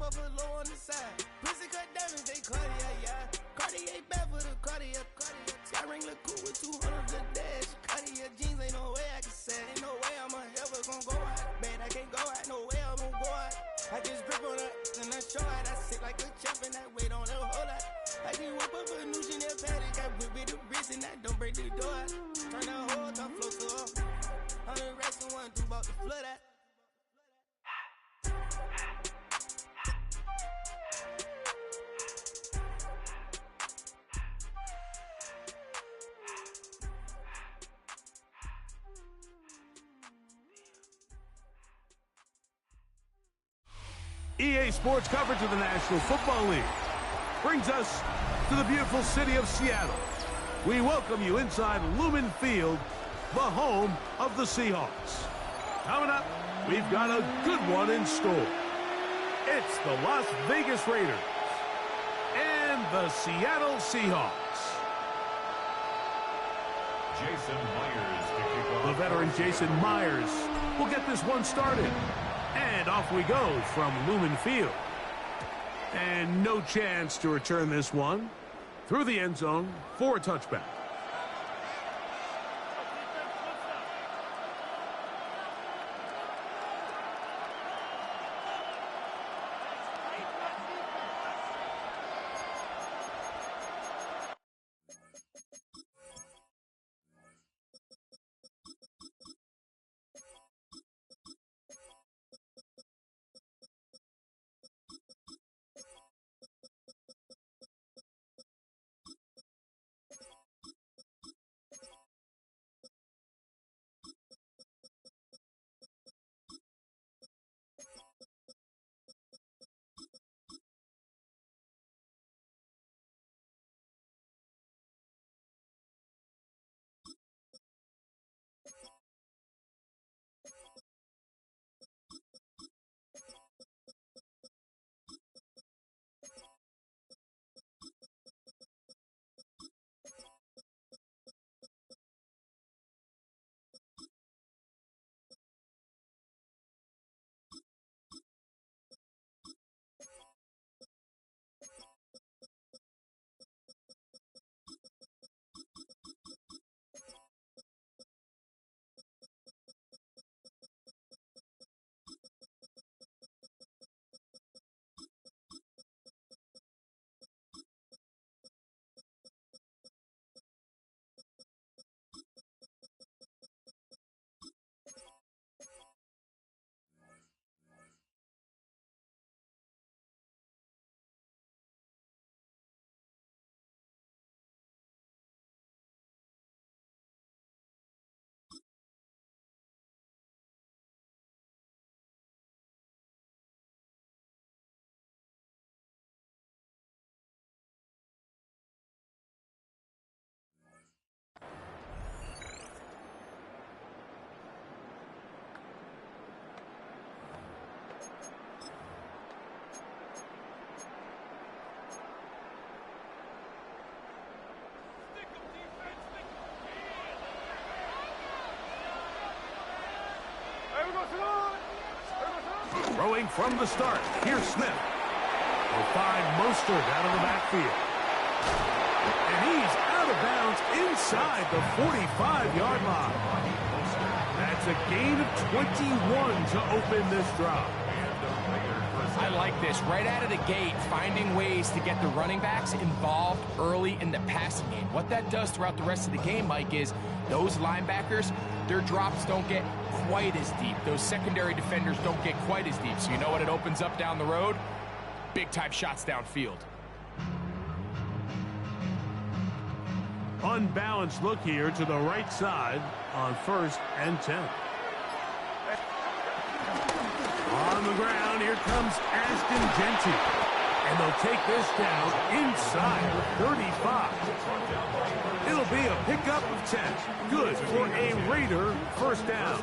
off a low on the side. Pussy cut diamonds, they Cartier, yeah. Cartier bad for the Cartier. Sky ring look cool with 200 good dash. Cartier jeans, ain't no way I can say. Ain't no way I'm ever gonna go out. Man, I can't go out, no way I'm gonna go out. I just grip on her and I show out. I sit like a champ and I wait on her whole lot. I can whip up a new Chanel paddock. I whip with the wrist and I don't break the door out. Turn the whole top flow to her. 100 racks and one, two about to flood out. EA Sports coverage of the National Football League brings us to the beautiful city of Seattle. We welcome you inside Lumen Field, the home of the Seahawks. Coming up, we've got a good one in store. It's the Las Vegas Raiders and the Seattle Seahawks. Jason Myers to kick off. The veteran Jason Myers will get this one started. And off we go from Lumen Field. And no chance to return this one through the end zone for a touchback. Throwing from the start, here's Smith. Will find Mostert out of the backfield. And he's out of bounds inside the 45-yard line. That's a gain of 21 to open this drive. I like this. Right out of the gate, finding ways to get the running backs involved early in the passing game. What that does throughout the rest of the game, Mike, is those linebackers, their drops don't get quite as deep. Those secondary defenders don't get quite as deep. So you know what it opens up down the road? Big-time shots downfield. Unbalanced look here to the right side on 1st and 10. On the ground, here comes Ashton Genty. And they'll take this down inside the 35. It'll be a pickup of 10. Good for a Raider first down.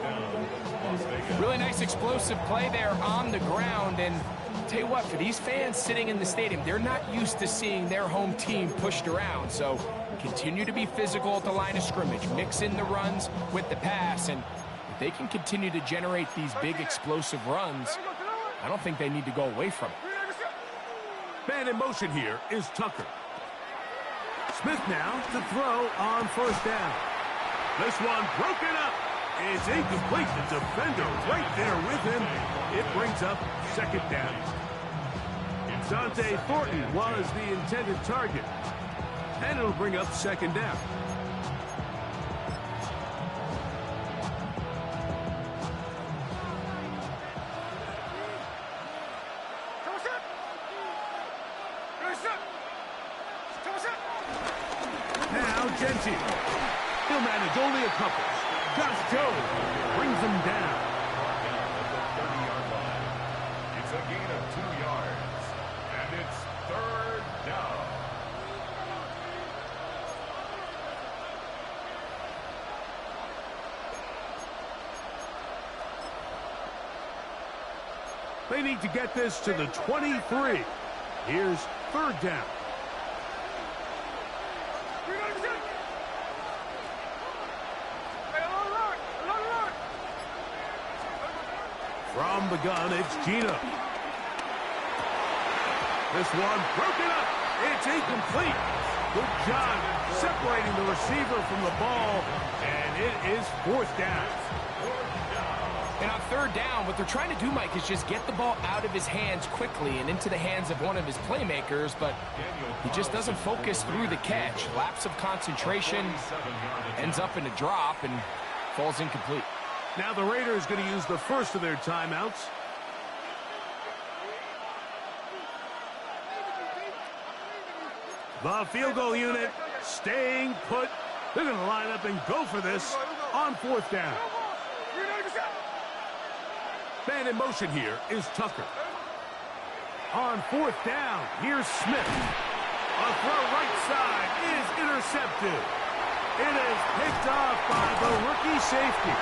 Really nice explosive play there on the ground. And tell you what, for these fans sitting in the stadium, they're not used to seeing their home team pushed around. So continue to be physical at the line of scrimmage. Mix in the runs with the pass. And if they can continue to generate these big explosive runs, I don't think they need to go away from it. Man in motion here is Tucker. Smith now to throw on first down. This one broken up. It's incomplete. The defender right there with him. It brings up second down. Dante Thornton was the intended target. And it'll bring up second down. Now Gentile. He'll manage only a couple. Josh Jones brings him down. It's a gain of 2 yards, and it's third down. They need to get this to the 23. Here's third down. From the gun, it's Gino. This one broken up. It's incomplete. Good job separating the receiver from the ball, and it is fourth down. And on third down, what they're trying to do, Mike, is just get the ball out of his hands quickly and into the hands of one of his playmakers, but he just doesn't focus through the catch. Lapse of concentration, ends up in a drop, and falls incomplete. Now the Raiders going to use the first of their timeouts. The field goal unit staying put. They're going to line up and go for this on fourth down. Man in motion here is Tucker. On fourth down, here's Smith. A throw right side is intercepted. It is picked off by the rookie safety.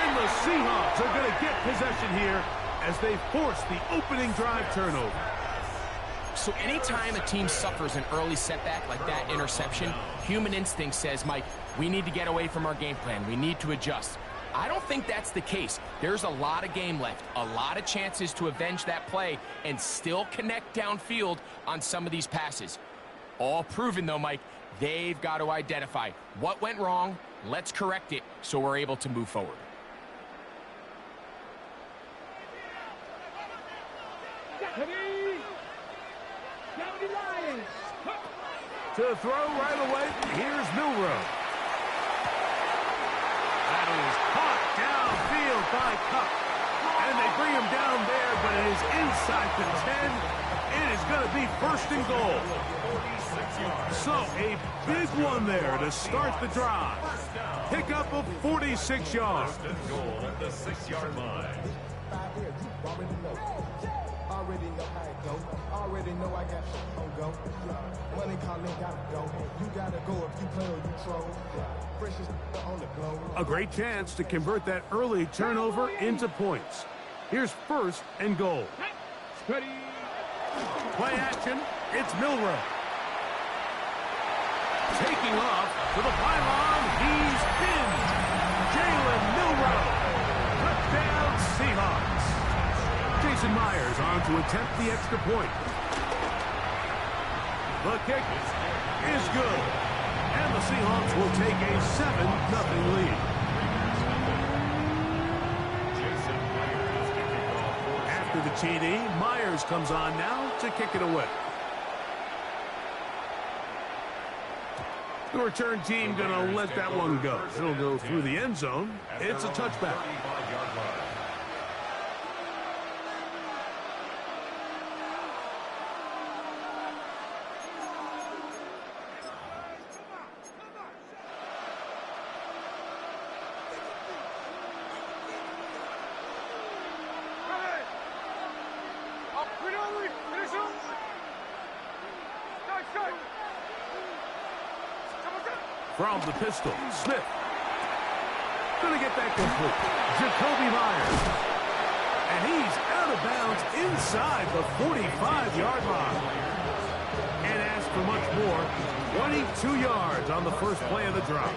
And the Seahawks are going to get possession here as they force the opening drive turnover. So anytime a team suffers an early setback like that interception, human instinct says, Mike, we need to get away from our game plan. We need to adjust. I don't think that's the case. There's a lot of game left, a lot of chances to avenge that play and still connect downfield on some of these passes. All proven, though, Mike, they've got to identify what went wrong, let's correct it so we're able to move forward. To throw right away, here's Milrow. That is caught downfield by Cup. And they bring him down there, but it is inside the 10. It is going to be first and goal. So a big one there to start the drive. Pickup of 46 yards. First and goal at the 6-yard line. Already know how it go. Already know I got shit on go. Money calling, gotta go. You gotta go if you play or you troll. Precious on the globe. A great chance to convert that early turnover into points. Here's first and goal. Play action. It's Milrow. Taking off to the pylon. He's in. Jalen Milrow. Touchdown Seahawks. Jason Myers on to attempt the extra point. The kick is good. And the Seahawks will take a 7-0 lead. After the TD, Myers comes on now to kick it away. The return team going to let that one go. It'll go through the end zone. It's a touchback. From the pistol, Smith. Going to get that complete. Jacoby Myers. And he's out of bounds inside the 45-yard line. And as for much more, 22 yards on the first play of the drop.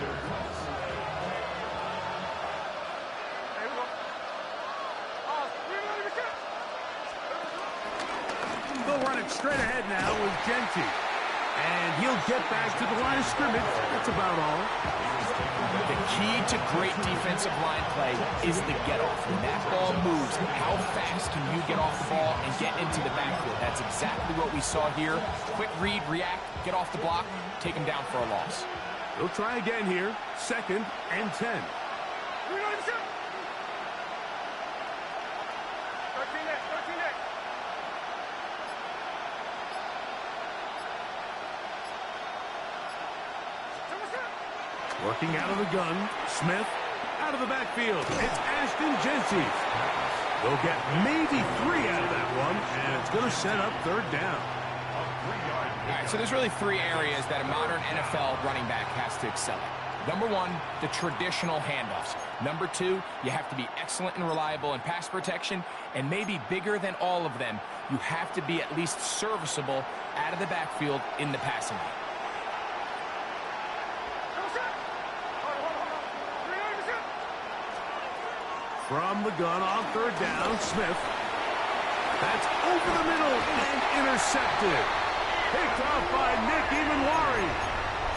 They'll run it straight ahead now with Genty. And he'll get back to the line of scrimmage. That's about all. The key to great defensive line play is the get-off. When that ball moves, how fast can you get off the ball and get into the backfield? That's exactly what we saw here. Quick read, react, get off the block, take him down for a loss. They'll try again here. 2nd and 10. Working out of the gun, Smith out of the backfield. It's Ashton Genty. They'll get maybe 3 out of that one, and it's going to set up 3rd down. All right, so there's really 3 areas that a modern NFL running back has to excel at. Number 1, the traditional handoffs. Number 2, you have to be excellent and reliable in pass protection, and maybe bigger than all of them, you have to be at least serviceable out of the backfield in the passing game. From the gun on 3rd down, Smith. That's over the middle and intercepted. Picked off by Nick Emanwari.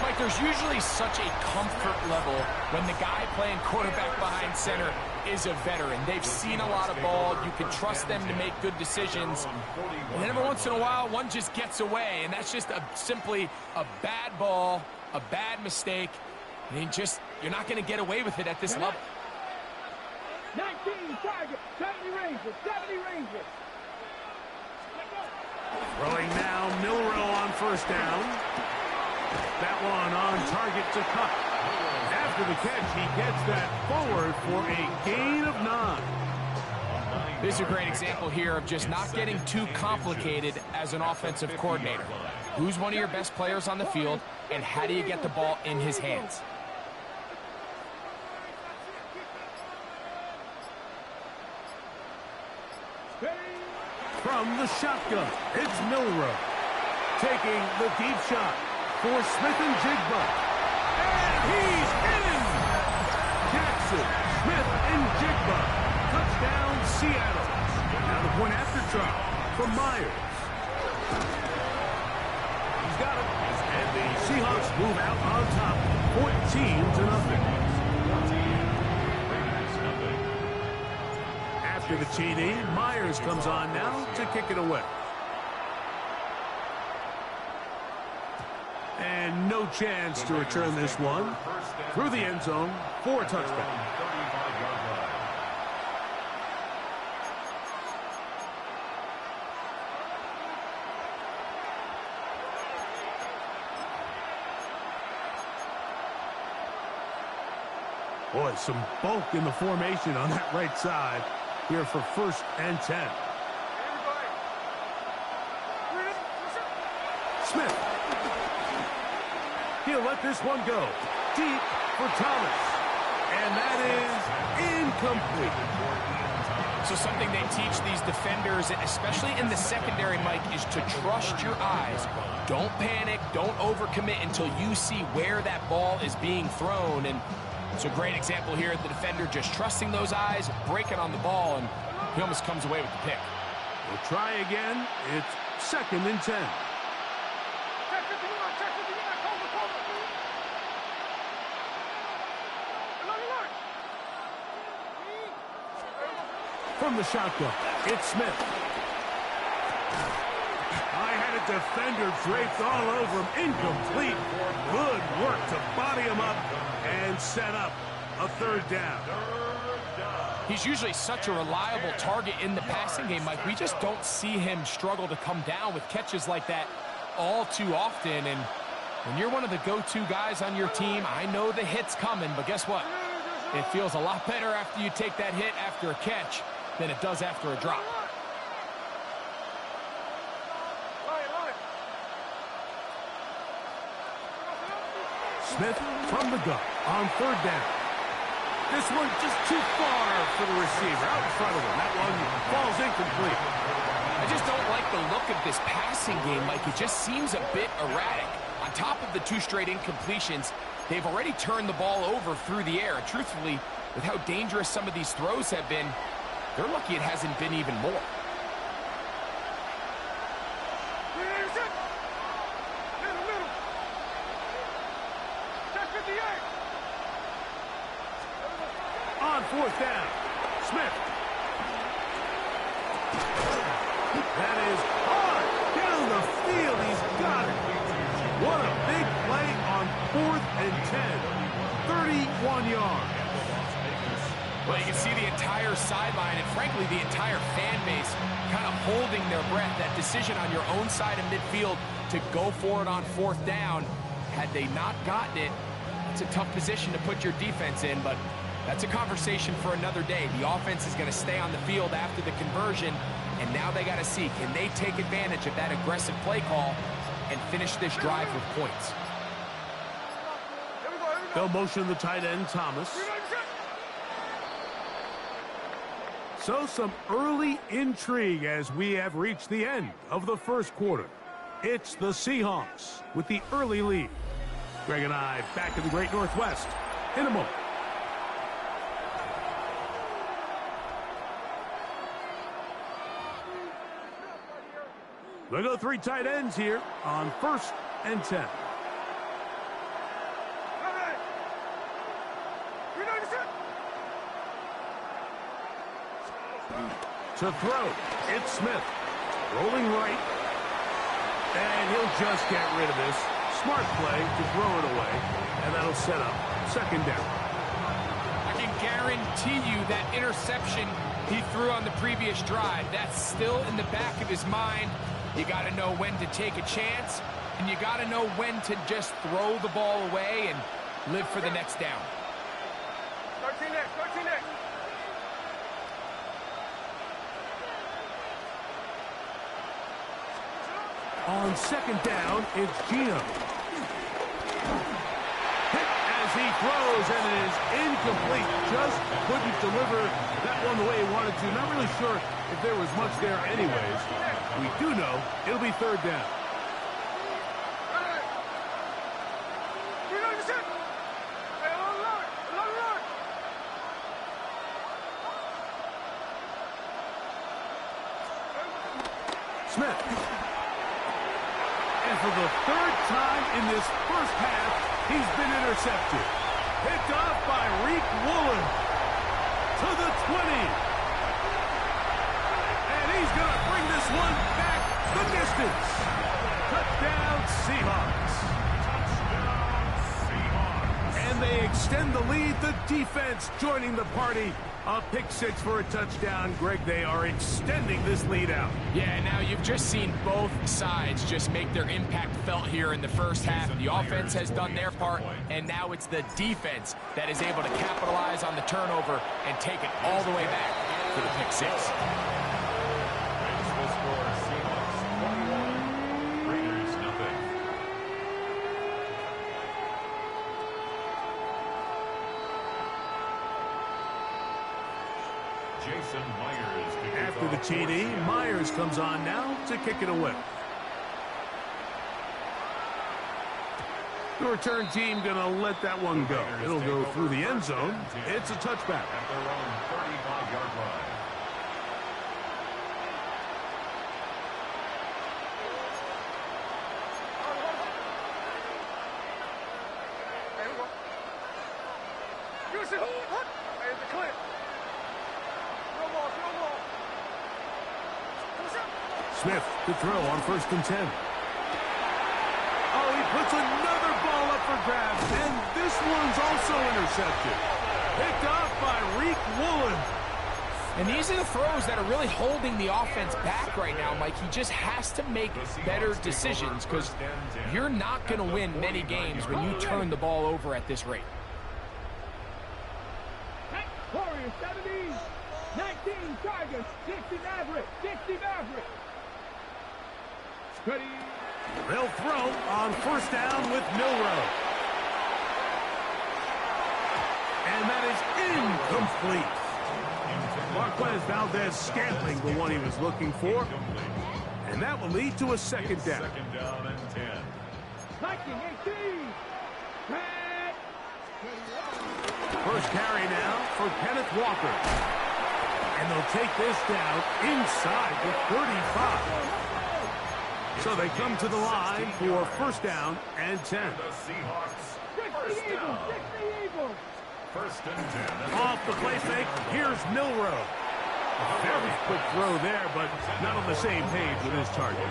Mike, there's usually such a comfort level when the guy playing quarterback behind center is a veteran. They've seen a lot of ball. You can trust them to make good decisions. And then every once in a while, one just gets away, and that's just simply a bad ball, a bad mistake. And you're not going to get away with it at this level. 19 target, 70 Rangers, 70 Rangers. Throwing now, Milrow on 1st down. That one on target to Cup. After the catch, he gets that forward for a gain of 9. This is a great example here of just not getting too complicated as an offensive coordinator. Who's one of your best players on the field, and how do you get the ball in his hands? From the shotgun, it's Milrow. Taking the deep shot for Smith and Jigba. And he's in! Jackson, Smith, and Jigba. Touchdown, Seattle. Now the point after try from Myers. He's got it. And the Seahawks move out on top, 14-0. After the TD, Myers comes on now to kick it away. And no chance to return this one through the end zone for a touchdown. Boy, some bulk in the formation on that right side here for 1st and 10. Smith. He'll let this one go. Deep for Thomas. And that is incomplete. So something they teach these defenders, especially in the secondary, Mike, is to trust your eyes. Don't panic. Don't overcommit until you see where that ball is being thrown. And it's a great example here of the defender just trusting those eyes, breaking on the ball, and he almost comes away with the pick. We'll try again. It's 2nd and 10. From the shotgun, it's Smith. I had a defender draped all over him. Incomplete. Good work to body him up and set up a 3rd down. He's usually such a reliable target in the passing game, Mike. We just don't see him struggle to come down with catches like that all too often. And when you're one of the go-to guys on your team, I know the hit's coming, but guess what? It feels a lot better after you take that hit after a catch than it does after a drop. Smith from the gun on 3rd down. This one just too far for the receiver out in front of him. That one falls incomplete. I just don't like the look of this passing game, Mike. It just seems a bit erratic. On top of the 2 straight incompletions, they've already turned the ball over through the air. And truthfully, with how dangerous some of these throws have been, they're lucky it hasn't been even more. fourth down. Smith. That is hard down the field. He's got it. What a big play on 4th and 10. 31 yards. Well, you can see the entire sideline and, frankly, the entire fan base kind of holding their breath. That decision on your own side of midfield to go for it on 4th down, had they not gotten it, it's a tough position to put your defense in, but that's a conversation for another day. The offense is going to stay on the field after the conversion, and now they got to see, can they take advantage of that aggressive play call and finish this drive with points? They'll motion the tight end, Thomas. So some early intrigue as we have reached the end of the first quarter. It's the Seahawks with the early lead. Greg and I back in the Great Northwest in a moment. They'll go 3 tight ends here on 1st and 10. To throw, it's Smith. Rolling right. And he'll just get rid of this. Smart play to throw it away. And that'll set up 2nd down. I can guarantee you that interception he threw on the previous drive, that's still in the back of his mind. You got to know when to take a chance, and you got to know when to just throw the ball away and live for the next down. 13 next, 13 next. On 2nd down, it's Gino. Hit as he throws, and it is incomplete. Just couldn't deliver that one the way he wanted to. Not really sure if there was much there anyways. We do know it'll be 3rd down. Smith. And for the 3rd time in this first half, he's been intercepted. Picked off by Reek Woolen to the 20. And he's going to bring this one back the distance. Touchdown, Seahawks. Touchdown, Seahawks. And they extend the lead. The defense joining the party. A pick 6 for a touchdown. Greg, they are extending this lead out. Yeah, now you've just seen both sides just make their impact felt here in the first half. The offense has done their part, and now it's the defense that is able to capitalize on the turnover and take it all the way back for the pick 6. Raiders will score Seahawks 21, Raiders nothing. Jason Myers to kick After the off TD, for Myers comes on now to kick it away. The return team going to let that one go. It'll go through the end zone. It's a touchback. at their own 35-yard line. Smith to throw on 1st and 10. Oh, he puts another ball up for grabs, and this one's also intercepted. Picked off by Reek Woolen. And these are the throws that are really holding the offense back right now, Mike. He just has to make better decisions because you're not going to win many games when you turn the ball over at this rate. Warriors 17, 19 Tigers, 60 Maverick, 60 Maverick. Ready. They'll throw on 1st down with Milrow. And that is incomplete. Marquez Valdez-Scantling, the one he was looking for. And that will lead to a 2nd down. 2nd down and 10. 1918. Red. First carry now for Kenneth Walker. And they'll take this down inside the 35. So they come to the line for 1st down and 10. The Seahawks Fix first the Eagles, down. fix the Eagles. First and 10. Off the play fake, here's Milroe. A very quick throw there, but not on the same page with his target.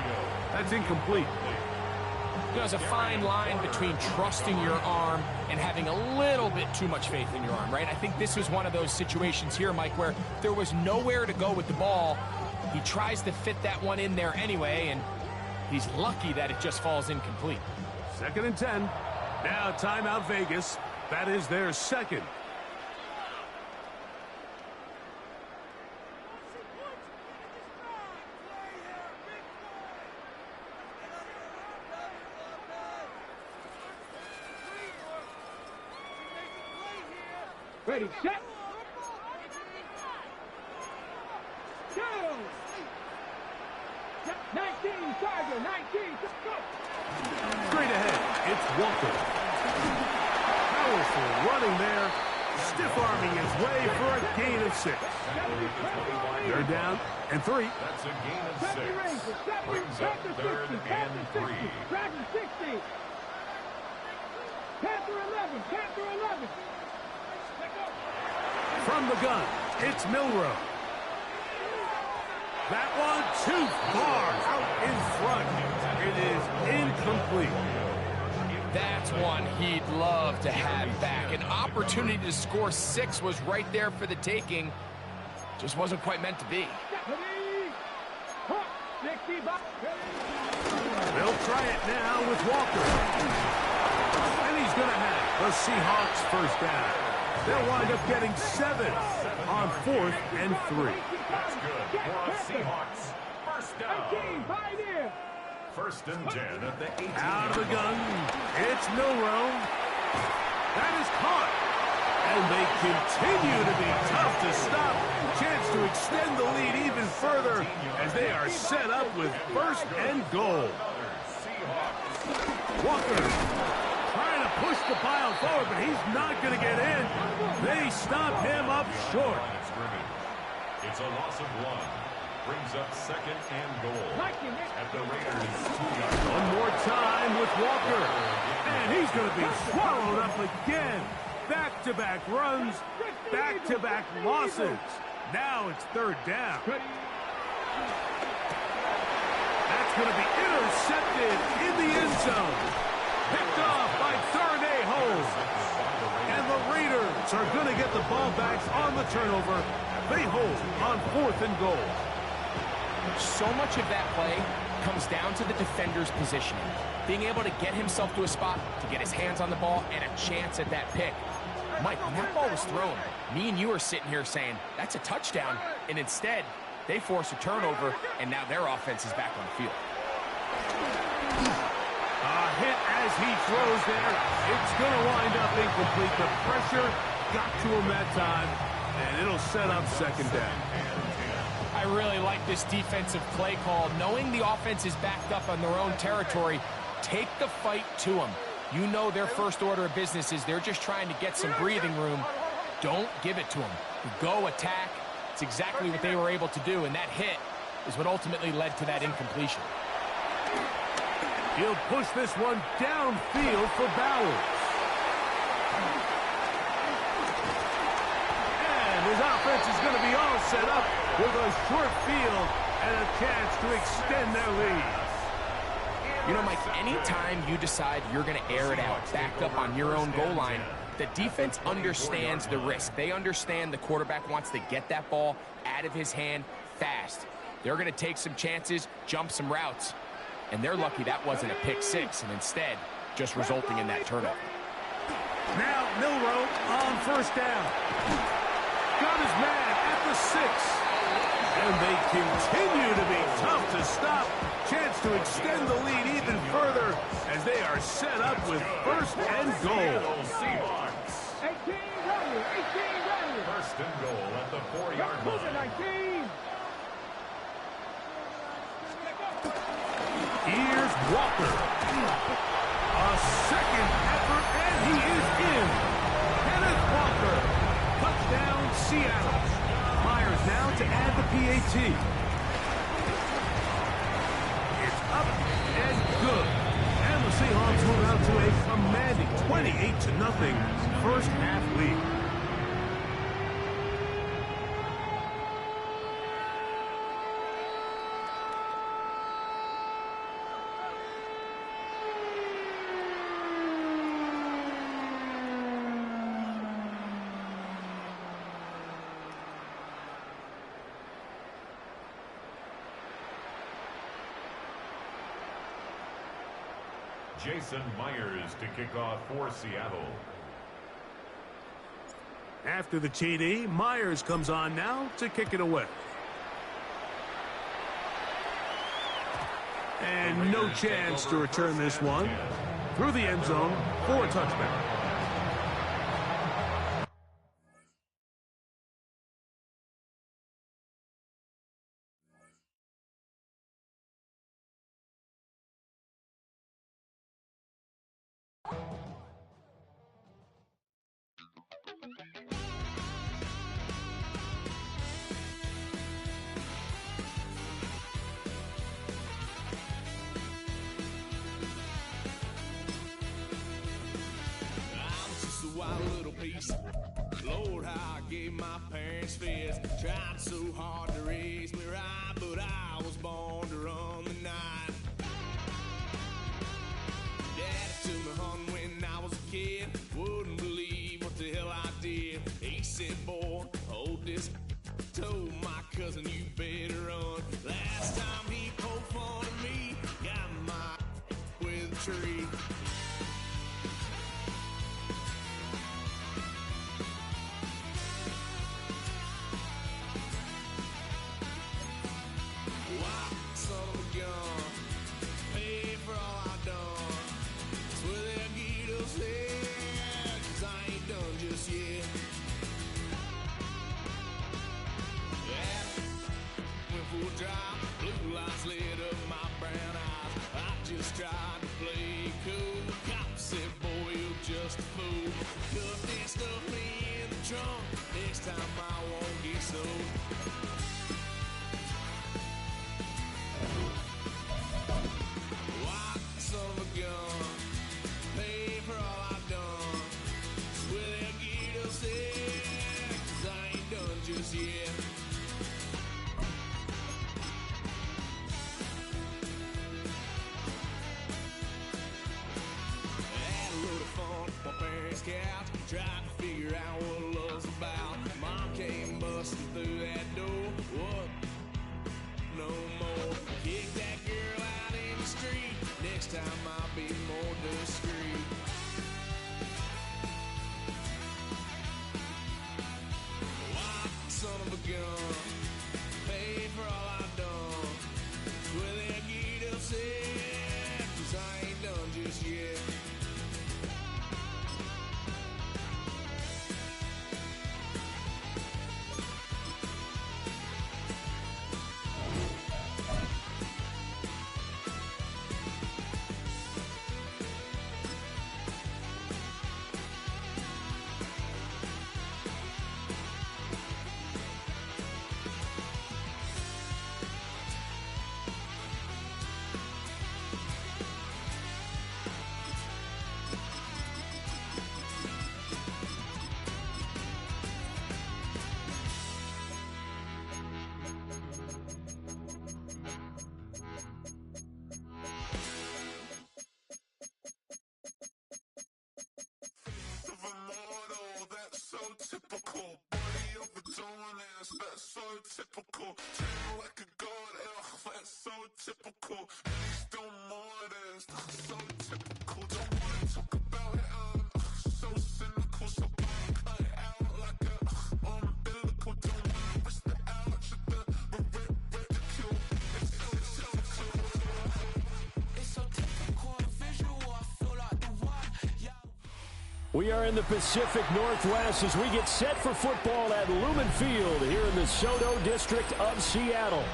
That's incomplete. There's a fine line between trusting your arm and having a little bit too much faith in your arm, right? I think this was one of those situations here, Mike, where there was nowhere to go with the ball. He tries to fit that one in there anyway, and he's lucky that it just falls incomplete. Second and 10. Now timeout Vegas. That is their second. Ready, set. Go. 19, Tiger, 19, go. Straight ahead, it's Walker. Powerful running there, stiff-arming his way for a gain of 6. They're down and 3. That's a gain of 6. Brings up third and 3. Dragon 60. Panther 11, Panther 11. From the gun, it's Milroe. That one too far out in front. It is incomplete. That's one he'd love to have back. An opportunity to score 6 was right there for the taking. Just wasn't quite meant to be. They'll try it now with Walker. And he's going to have the Seahawks first down. They'll wind up getting 7 on 4th and 3. That's good for the Seahawks. First down. First and 10 at the 18. Out of the gun, it's Milroe. That is caught. And they continue to be tough to stop. Chance to extend the lead even further as they are set up with first and goal. Walker trying to push the pile forward, but he's not going to get in. They stop him up short. It's a loss of 1. Brings up second and goal at the Raiders' 2-yard line. One more time with Walker. And he's going to be swallowed up again. Back-to-back runs, back-to-back losses. Now it's third down. That's going to be intercepted in the end zone. Picked off by Darnay Holmes. And the Raiders are going to get the ball back on the turnover. They hold on 4th and goal. So much of that play comes down to the defender's positioning. Being able to get himself to a spot, to get his hands on the ball, and a chance at that pick. Mike, when that ball was thrown, me and you are sitting here saying, that's a touchdown. And instead, they force a turnover, and now their offense is back on the field. A hit as he throws there. It's going to wind up incomplete. The pressure got to him that time, and it'll set up second down. I really like this defensive play call. Knowing the offense is backed up on their own territory, take the fight to them. You know their first order of business is they're just trying to get some breathing room. Don't give it to them. Go attack. It's exactly what they were able to do, and that hit is what ultimately led to that incompletion. He'll push this one downfield for Bowers. And his offense is going to be all set up with a short field and a chance to extend their lead. You know, Mike, anytime you decide you're going to air it out, backed up on your own goal line, the defense understands the risk. They understand the quarterback wants to get that ball out of his hand fast. They're going to take some chances, jump some routes, and they're lucky that wasn't a pick 6, and instead just resulting in that turnover. Now Milroe on first down. Got his man at the 6. And they continue to be tough to stop. Chance to extend the lead even further as they are set up with first and goal. Seahawks. 18 running, 18 running. First and goal at the 4-yard line. 19. Here's Walker. A second effort, and he is in. Kenneth Walker. Touchdown, Seattle. Myers now to add the PAT. It's up and good. And the Seahawks move out to a commanding 28-0 first half lead. Jason Myers to kick off for Seattle. After the TD, Myers comes on now to kick it away. And no chance to return this one through the end zone for a touchback. Lord, how I gave my parents fist. Tried so hard to raise me right, but I was born to run the night. Daddy took me home when I was a kid. Wouldn't believe what the hell I did. He said, boy, hold this. Told my cousin, you better run. Last time he poked fun at me, got my with a tree. Blue lights lit up my brown eyes. I just tried to play cool. Cop said, boy, you're just a fool. Cuffed and stuffed me in the trunk. Next time I won't get sold. White son of a gun. Pay for all I've done. Well, they'll get upset, 'cause I ain't done just yet. Couch, tried to figure out what love's about. Mom came busting through that door. What? No more. Kick that girl out in the street. Next time I'll be more discreet. White son of a gun. Pay for all I've done. Well, they'll get upset, 'cause I ain't done just yet. Typical, body overdoing this, that's so typical. Treat like a god, that's so typical. And he's still more of this, so typical. Don't wanna talk about it, so cynical. So I cut it out like a umbilical. Don't wanna risk the ouch of the ridicule. It's so typical, visual, I feel like the one, yeah. We are in the Pacific Northwest as we get set for football at Lumen Field here in the Soto District of Seattle.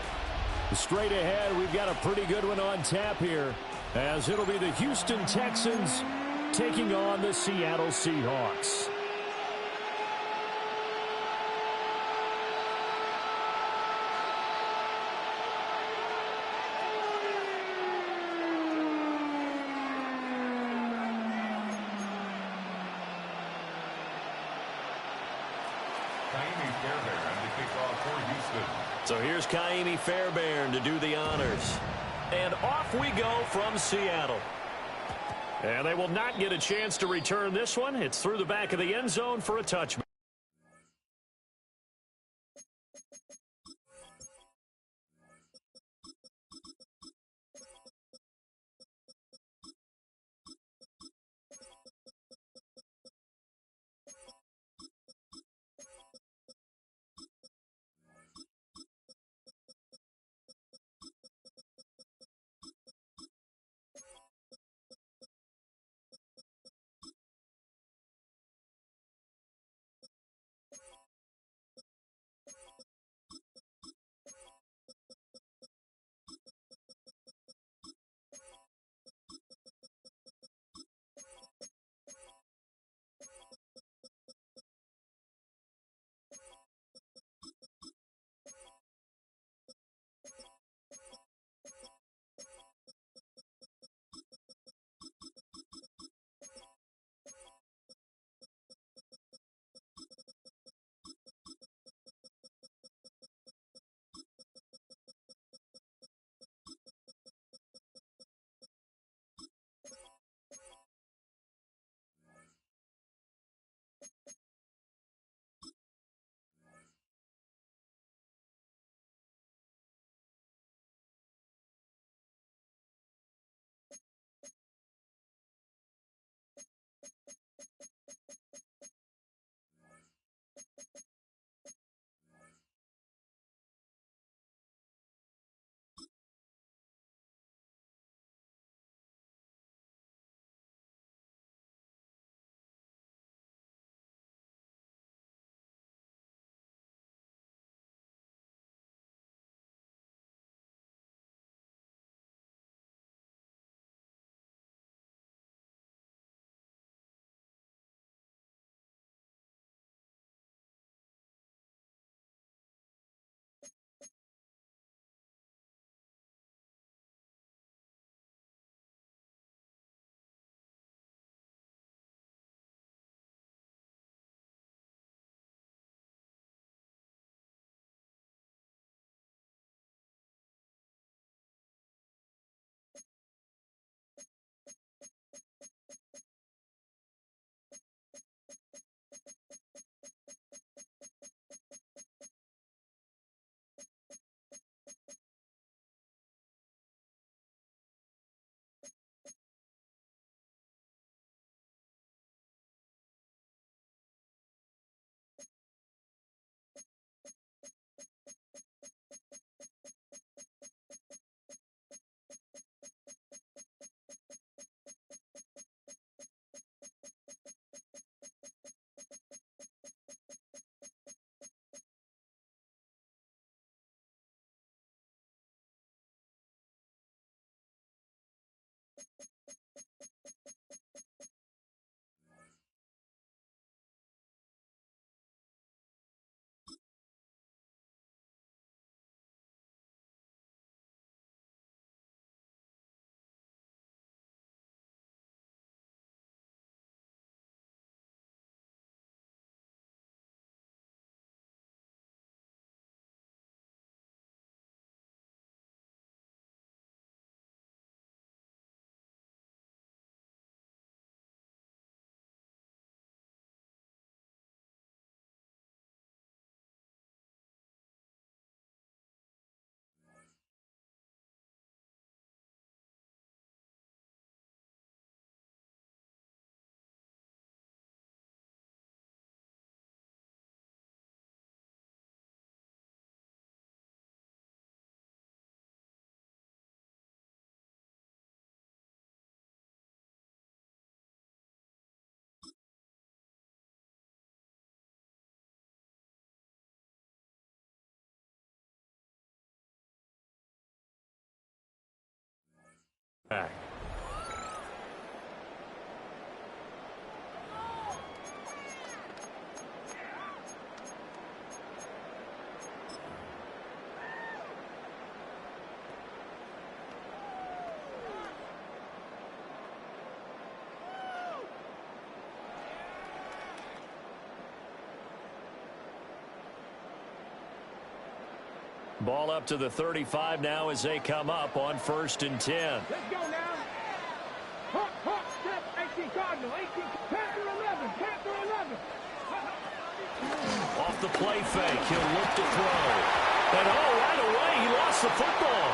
Straight ahead, we've got a pretty good one on tap here, as it'll be the Houston Texans taking on the Seattle Seahawks. So here's Kaimi Fairbairn to do the honors. And off we go from Seattle. And they will not get a chance to return this one. It's through the back of the end zone for a touchback. back. Ball up to the 35 now as they come up on 1st and 10. Let's go now. Hawk, hawk, step, 18 Cardinal, 18, Panther 11, Panther 11. Off the play fake, he'll look to throw. And right away, he lost the football.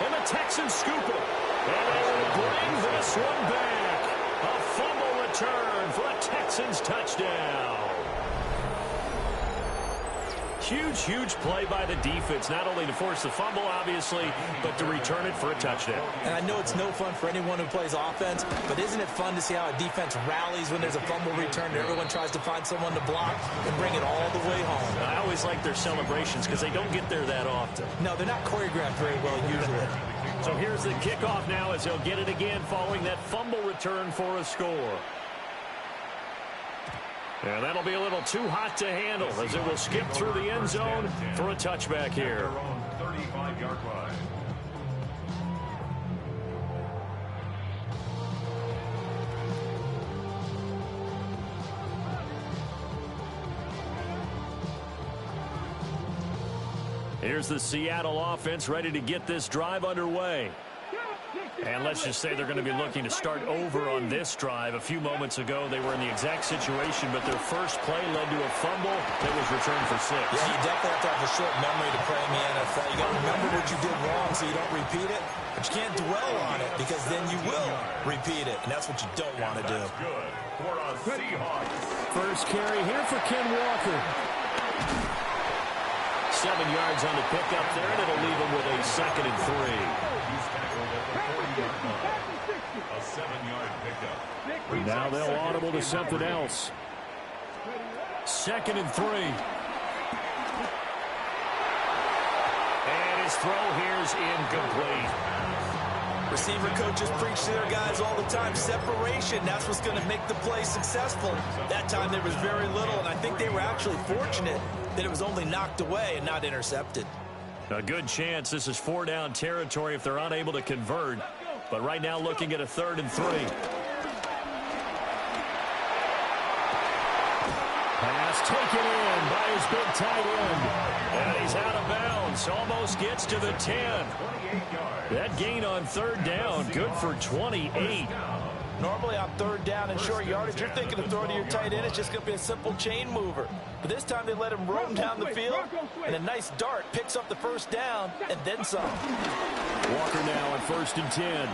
And the Texans scoop it. And they will bring this one back. A fumble return for a Texans touchdown. Huge, huge play by the defense, not only to force the fumble, obviously, but to return it for a touchdown. And I know it's no fun for anyone who plays offense, but isn't it fun to see how a defense rallies when there's a fumble return and everyone tries to find someone to block and bring it all the way home? I always like their celebrations because they don't get there that often. No, they're not choreographed very well usually. So here's the kickoff now as they'll get it again following that fumble return for a score. And that'll be a little too hot to handle as it will skip through the end zone for a touchback here. 35-yard line. Here's the Seattle offense ready to get this drive underway. And let's just say they're going to be looking to start over on this drive. A few moments ago, they were in the exact situation, but their first play led to a fumble that was returned for 6. Yeah, you definitely have to have a short memory to play in the NFL. You got to remember what you did wrong so you don't repeat it, but you can't dwell on it because then you will repeat it, and that's what you don't want to do. Good for a Seahawks. First carry here for Ken Walker. 7 yards on the pickup there, and it'll leave him with a 2nd and 3. He's tackled at the 40-yard line. A 7-yard pickup. Now they'll audible to something else. 2nd and 3. And his throw here's incomplete. Receiver coaches preach to their guys all the time. Separation, that's what's going to make the play successful. That time there was very little, and I think they were actually fortunate that it was only knocked away and not intercepted. A good chance this is 4-down territory if they're unable to convert. But right now looking at a 3rd and 3. Pass taken in by his big tight end. And he's out of bounds. Almost gets to the 10. That gain on 3rd down, good for 28. Normally on 3rd down and short yardage, you're thinking of throwing to your tight end. It's just going to be a simple chain mover. But this time they let him roam down the field, and a nice dart picks up the 1st down and then some. Walker now on 1st and 10. And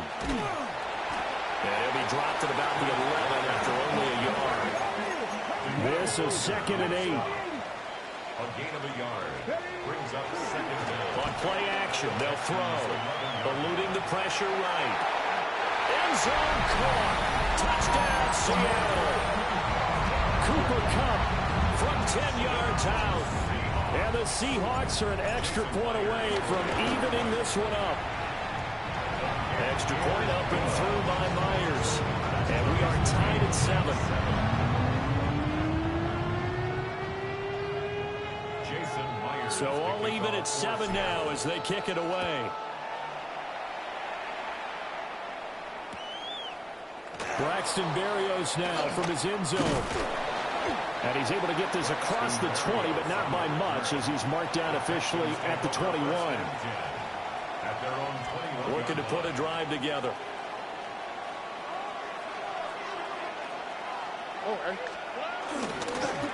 he'll be dropped at about the 11 after only a yard. This is 2nd and 8. A gain of a yard. Brings up 2nd down. On play action, they'll throw. Eluding the pressure right. End zone caught. Touchdown, Seattle. Cooper Kupp from 10 yards out. And the Seahawks are an extra point away from evening this one up. Extra point up and through by Myers. And we are tied at 7. So all even at 7 now as they kick it away. Braxton Berrios now from his end zone. And he's able to get this across the 20, but not by much as he's marked down officially at the 21. Looking to put a drive together.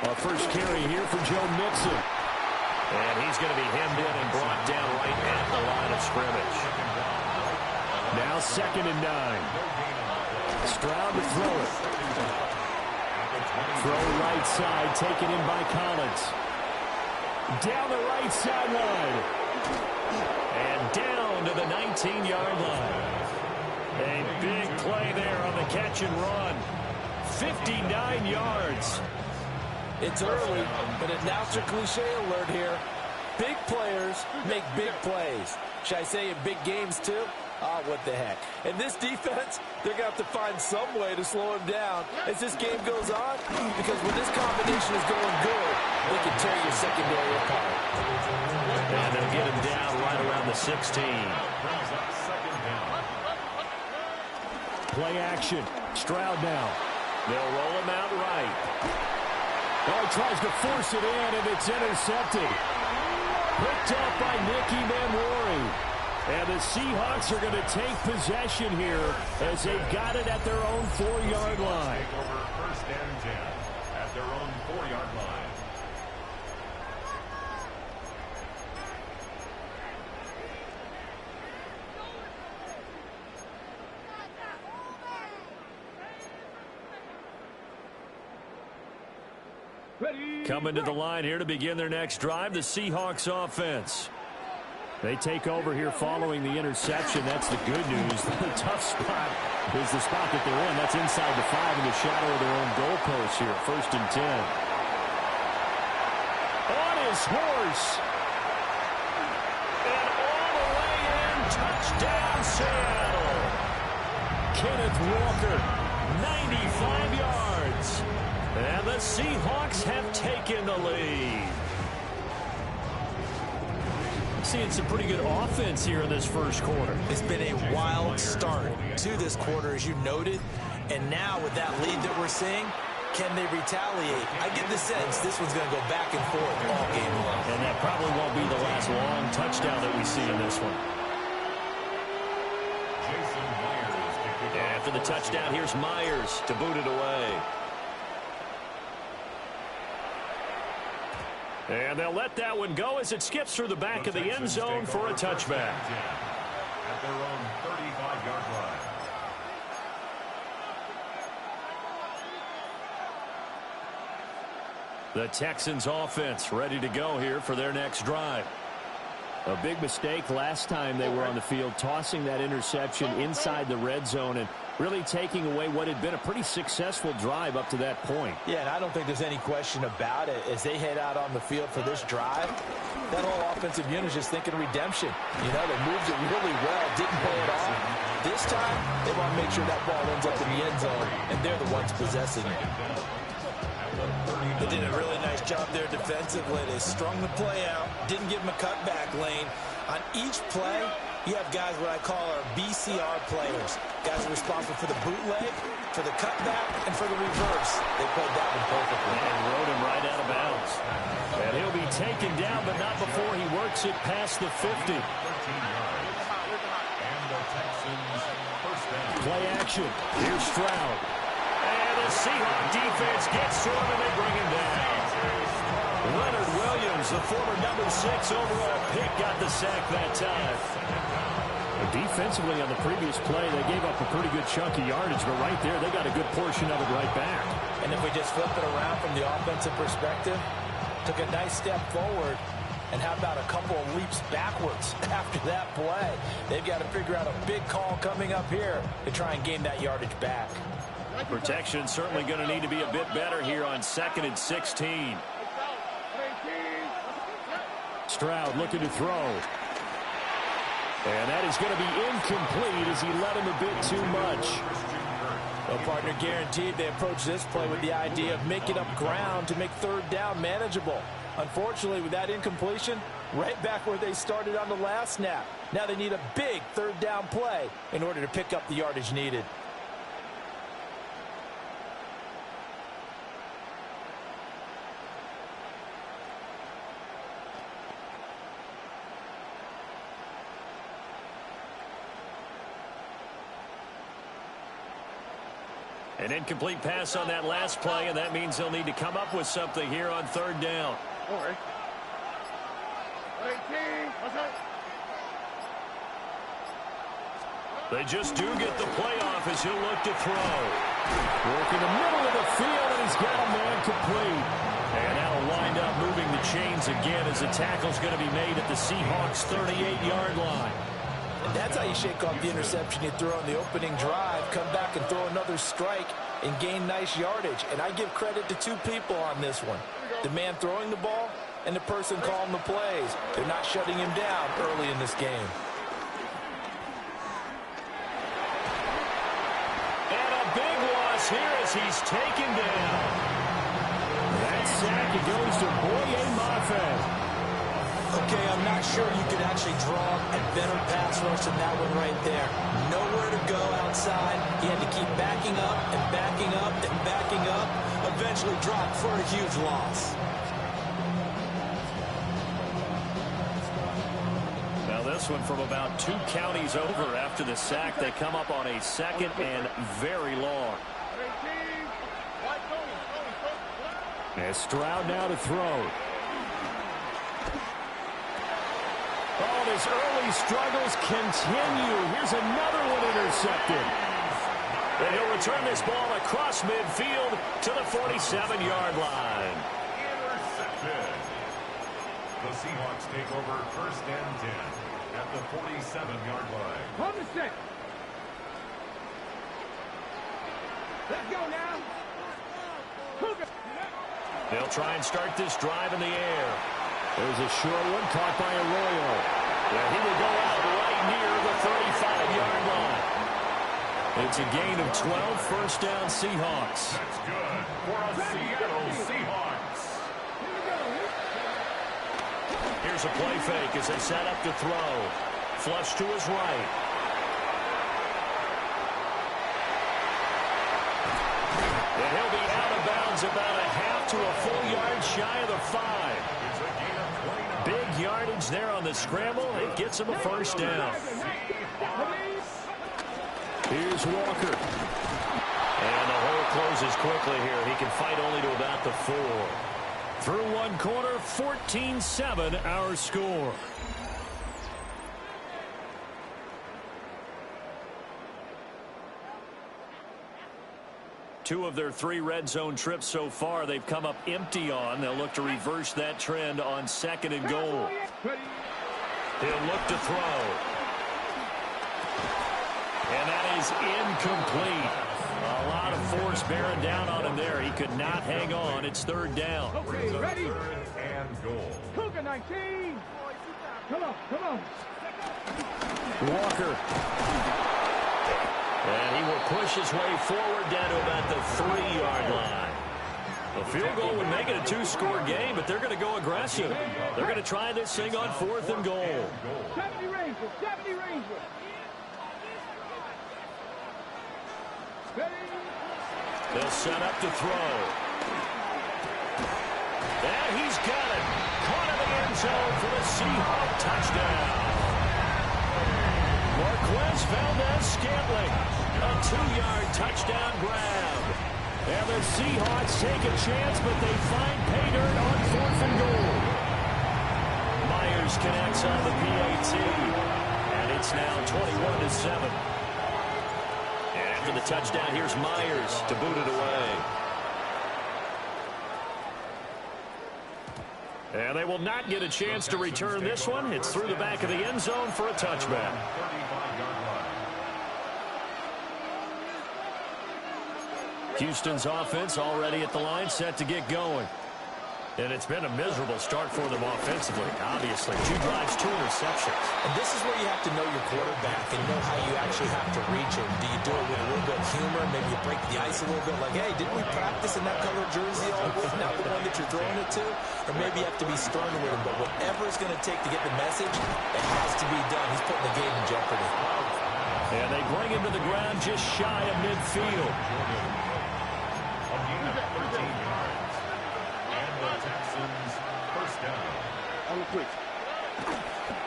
Our first carry here for Joe Mixon. And he's going to be hemmed in and brought down right at the line of scrimmage. Now 2nd and 9. Stroud to throw it. Throw right side, taken in by Collins. Down the right sideline. And down to the 19-yard line. A big play there on the catch and run. 59 yards. It's early, but announcer cliche alert here. Big players make big plays. Should I say in big games too? Ah, what the heck. And this defense, they're going to have to find some way to slow him down as this game goes on, because when this combination is going good, they can tear your secondary apart. And they'll get him down right around the 16. Play action. Stroud now. They'll roll him out right. Oh, he tries to force it in, and it's intercepted. Picked up by Nicky Manwari. And the Seahawks are going to take possession here as they've got it at their own 4-yard line. Take over first and 10 at their own 4-yard line. Coming to the line here to begin their next drive, the Seahawks offense. They take over here following the interception. That's the good news. The tough spot is the spot that they're in. That's inside the 5 in the shadow of their own goalpost here. First and 10. On his horse. And all the way in. Touchdown, Seattle. Kenneth Walker, 95 yards. And the Seahawks have taken the lead. Seeing some pretty good offense here in this first quarter. It's been a wild start to this quarter, as you noted. And now with that lead that we're seeing, can they retaliate? I get the sense this one's going to go back and forth all game long. And that probably won't be the last long touchdown that we see in this one. After the touchdown, here's Myers to boot it away. And they'll let that one go as it skips through the back of the end zone for a touchback. At their own 35-yard line. The Texans offense ready to go here for their next drive. A big mistake last time they were on the field, tossing that interception inside the red zone and really taking away what had been a pretty successful drive up to that point. Yeah, and I don't think there's any question about it. As they head out on the field for this drive, that whole offensive unit is just thinking redemption. You know, they moved it really well, didn't pay it off. This time, they want to make sure that ball ends up in the end zone, and they're the ones possessing it. They did a really nice job there defensively. They strung the play out, didn't give them a cutback lane. On each play, you have guys what I call our BCR players. Guys are responsible for the bootleg, for the cutback, and for the reverse. They played that one perfectly. And rode him right out of bounds. And he'll be taken down, but not before he works it past the 50. Play action. Here's Stroud. And the Seahawk defense gets to him, and they bring him down. Leonard Williams, the former number 6 overall pick, got the sack that time. Defensively on the previous play, they gave up a pretty good chunk of yardage, but right there, they got a good portion of it right back. And if we just flip it around from the offensive perspective, took a nice step forward, and how about a couple of leaps backwards after that play? They've got to figure out a big call coming up here to try and gain that yardage back. Protection certainly going to need to be a bit better here on 2nd and 16. Stroud looking to throw. And that is going to be incomplete as he led him a bit too much. Well, partner, guaranteed they approach this play with the idea of making up ground to make 3rd down manageable. Unfortunately, with that incompletion, right back where they started on the last snap. Now they need a big 3rd down play in order to pick up the yardage needed. An incomplete pass on that last play, and that means they'll need to come up with something here on 3rd down. They just do get the play off as he'll look to throw. Working the middle of the field, and he's got a man complete. And that'll wind up moving the chains again as the tackle's going to be made at the Seahawks' 38-yard line. And that's how you shake off the interception you throw on the opening drive, come back and throw another strike and gain nice yardage. And I give credit to 2 people on this one. The man throwing the ball and the person calling the plays. They're not shutting him down early in this game. here as he's taken down. That sack, it goes to Boye Mafe. Okay, I'm not sure you could actually draw a better pass rush than that one right there. Nowhere to go outside. He had to keep backing up and backing up and backing up. Eventually dropped for a huge loss. Now this one from about 2 counties over after the sack. They come up on a second and very long. And Stroud now to throw. Oh, his early struggles continue. Here's another one intercepted. And he'll return this ball across midfield to the 47-yard line. Intercepted. The Seahawks take over 1st and 10 at the 47-yard line. Hold the set. Let's go now. They'll try and start this drive in the air. There's a short one caught by Arroyo. And he will go out right near the 35-yard line. It's a gain of 12, 1st down Seahawks. That's good for a Seattle Seahawks. Here's a play fake as they set up to throw. Flush to his right. And he'll be out of bounds about a half to a full yard shy of the 5. Big yardage there on the scramble. It gets him a 1st down. Here's Walker. And the hole closes quickly here. He can fight only to about the 4. Through one quarter, 14-7 our score. Two of their 3 red zone trips so far they've come up empty on. They'll look to reverse that trend on 2nd and goal. He'll look to throw. And that is incomplete. A lot of force bearing down on him there. He could not hang on. It's 3rd down. Okay, ready? 3rd and goal. Cougar 19. Come on, come on. Walker. And he will push his way forward down to about the 3-yard line. A field goal would make it a 2-score game, but they're going to go aggressive. They're going to try this thing on 4th and goal. 70 Rangers, 70 Rangers. They'll set up to throw. And he's got it. Caught in the end zone for the Seahawks touchdown. Marquez Valdez-Scantling, a 2-yard touchdown grab. And the Seahawks take a chance, but they find pay dirt on 4th and goal. Myers connects on the PAT, and it's now 21-7. And after the touchdown, here's Myers to boot it away. And they will not get a chance to return this one. It's through the back of the end zone for a touchback. Houston's offense already at the line, set to get going. And it's been a miserable start for them offensively, obviously. 2 drives, 2 interceptions. And this is where you have to know your quarterback and know how you actually have to reach him. Do you do it with a little bit of humor? Maybe you break the ice a little bit like, hey, didn't we practice in that color jersey all week? Not the one that you're throwing it to? Or maybe you have to be stern with him. But whatever it's going to take to get the message, it has to be done. He's putting the game in jeopardy. And they bring him to the ground just shy of midfield. A gain of 13 yards. And the Texans 1st down. On the quick.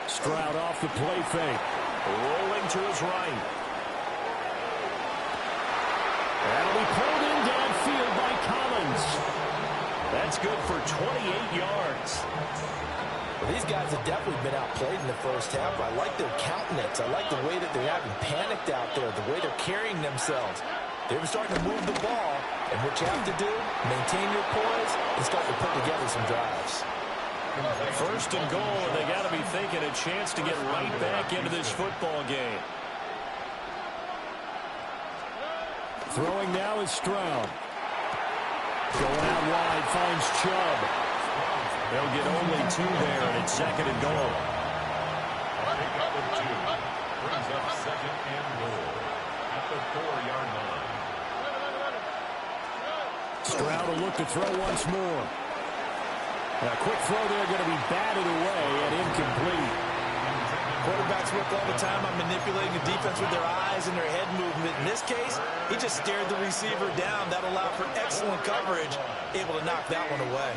Stroud off the play fake. Rolling to his right. That'll be pulled in downfield by Collins. That's good for 28 yards. Well, these guys have definitely been outplayed in the first half. I like their countenance. I like the way that they're having panicked out there, the way they're carrying themselves. They're starting to move the ball, and what you have to do, maintain your poise and start to put together some drives. 1st and goal, and they got to be thinking a chance to get right back into this football game. Throwing now is Stroud. Going out wide, finds Chubb. They'll get only 2 there, and it's 2nd and goal. Pick up of 2. Brings up 2nd and goal at the 4-yard line. Stroud will look to throw once more. A quick throw there going to be batted away and incomplete. Quarterbacks work all the time on manipulating the defense with their eyes and their head movement. In this case, he just stared the receiver down. That allowed for excellent coverage, able to knock that one away.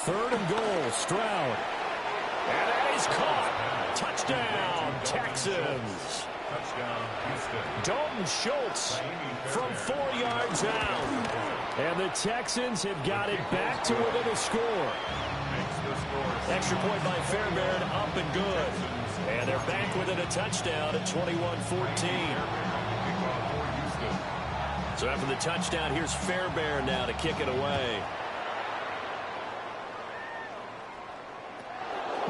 Third and goal, Stroud. And that is caught. Touchdown, Texans. Touchdown, Houston. Dalton Schultz from 4 yards out. And the Texans have got it back to within a score. Extra point by Fairbairn, up and good. And they're back within a touchdown at 21-14. So after the touchdown, here's Fairbairn now to kick it away.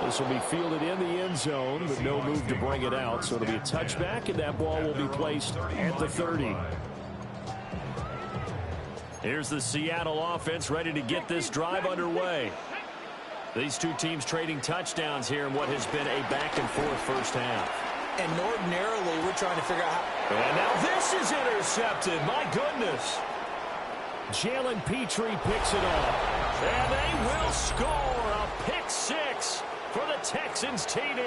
This will be fielded in the end zone, but no move to bring it out. So it'll be a touchback, and that ball will be placed at the 30. Here's the Seattle offense ready to get this drive underway. These two teams trading touchdowns here in what has been a back-and-forth first half. And ordinarily, we're trying to figure out how... And now this is intercepted. My goodness. Jalen Petrie picks it up. And they will score a pick six for the Texans TD.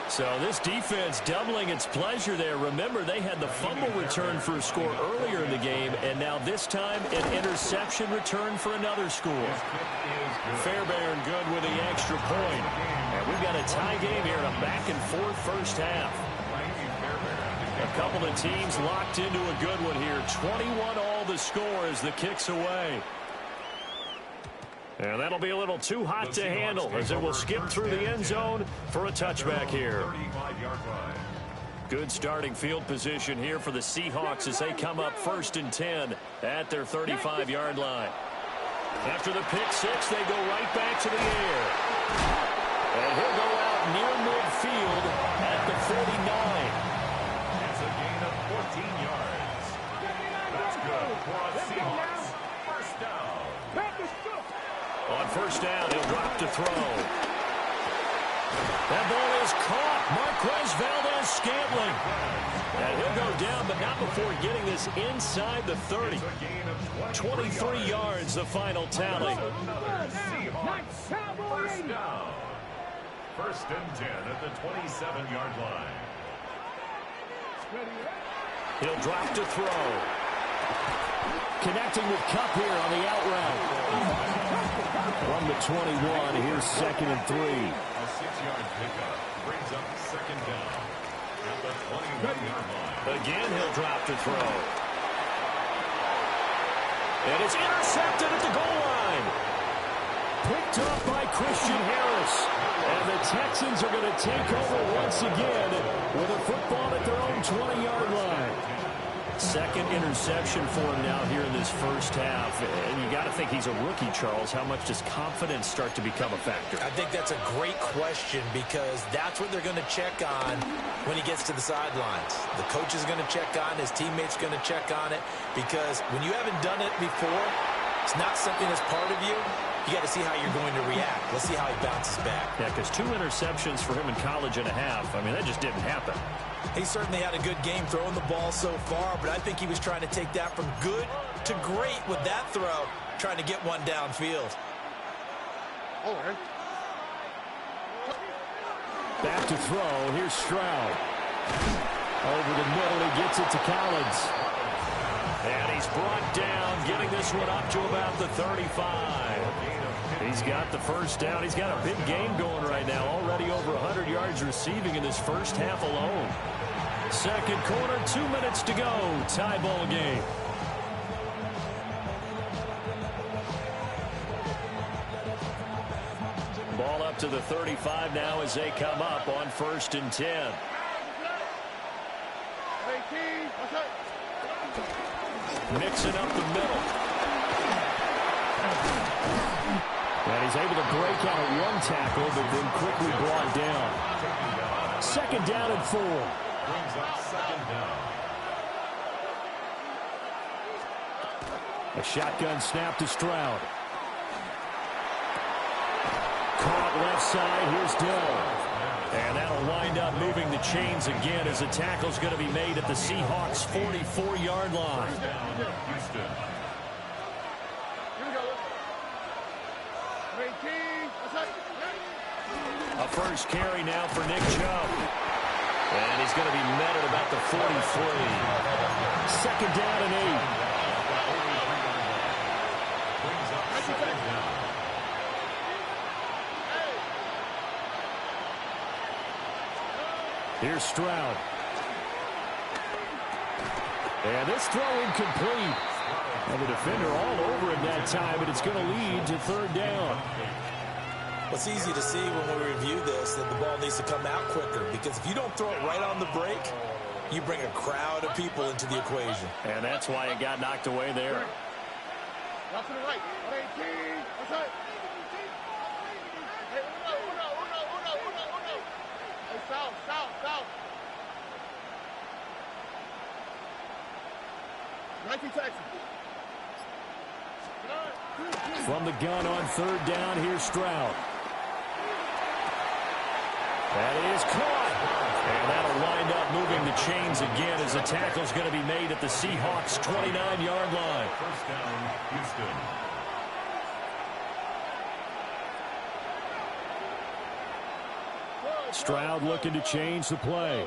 So this defense doubling its pleasure there. Remember, they had the fumble return for a score earlier in the game, and now this time an interception return for another score. Fairbairn good with the extra point. And we've got a tie game here in a back-and-forth first half. A couple of teams locked into a good one here. 21-all the score as the kick's away. And that'll be a little too hot to handle as it will skip through the end zone for a touchback here. Good starting field position here for the Seahawks as they come up 1st and 10 at their 35-yard line. After the pick six, they go right back to the air. And he'll go out near midfield at the 49. It's a gain of 14 yards. That's good for a Seahawks. First down. On first down, he'll drop to throw. That ball is caught. Marquez Valdez-Scantling. And he'll go down, but not before getting this inside the 30. 23 yards, the final tally. Seahawks. First down. 1st and 10 at the 27-yard line. He'll drop to throw. Connecting with Kupp here on the out route. From the 21, here's 2nd and 3. A 6-yard pickup brings up 2nd down at the 21-yard line. Again, he'll drop to throw. And it's intercepted at the goal line. Picked up by Christian Harris. And the Texans are going to take over once again with a football at their own 20-yard line. Second interception for him now here in this first half. And you got to think he's a rookie, Charles. How much does confidence start to become a factor? I think that's a great question because that's what they're going to check on when he gets to the sidelines. The coach is going to check on, his teammates going to check on it because when you haven't done it before, it's not something that's part of you. You got to see how you're going to react. Let's see how he bounces back. Yeah, because 2 interceptions for him in college and a half. I mean, that just didn't happen. He certainly had a good game throwing the ball so far, but I think he was trying to take that from good to great with that throw, trying to get one downfield. Back to throw. Here's Stroud. Over the middle, he gets it to Collins. And he's brought down, getting this one up to about the 35. He's got the first down. He's got a big game going right now. Already over 100 yards receiving in this first half alone. Second quarter, 2 minutes to go. Tie ball game. Ball up to the 35 now as they come up on 1st and 10. Mixing up the middle. And he's able to break out at one tackle, but then quickly brought down. 2nd down and 4. Brings up 2nd down. A shotgun snap to Stroud. side. Here's Dill. And that'll wind up moving the chains again as the tackle's going to be made at the Seahawks' 44-yard line. Houston. A first carry now for Nick Chubb. And he's going to be met at about the 43. Second down and 8. Brings up second down. Here's Stroud. And this throw incomplete. And the defender all over him that time, but it's going to lead to third down. It's easy to see when we review this that the ball needs to come out quicker, because if you don't throw it right on the break, you bring a crowd of people into the equation. And that's why it got knocked away there. Out to the right. 118. Outside. Hey, uno. Hey, south. 19 Texas. From the gun on third down, here's Stroud. That is caught. And that'll wind up moving the chains again as the tackle's going to be made at the Seahawks' 29-yard line. First down, Houston. Stroud looking to change the play.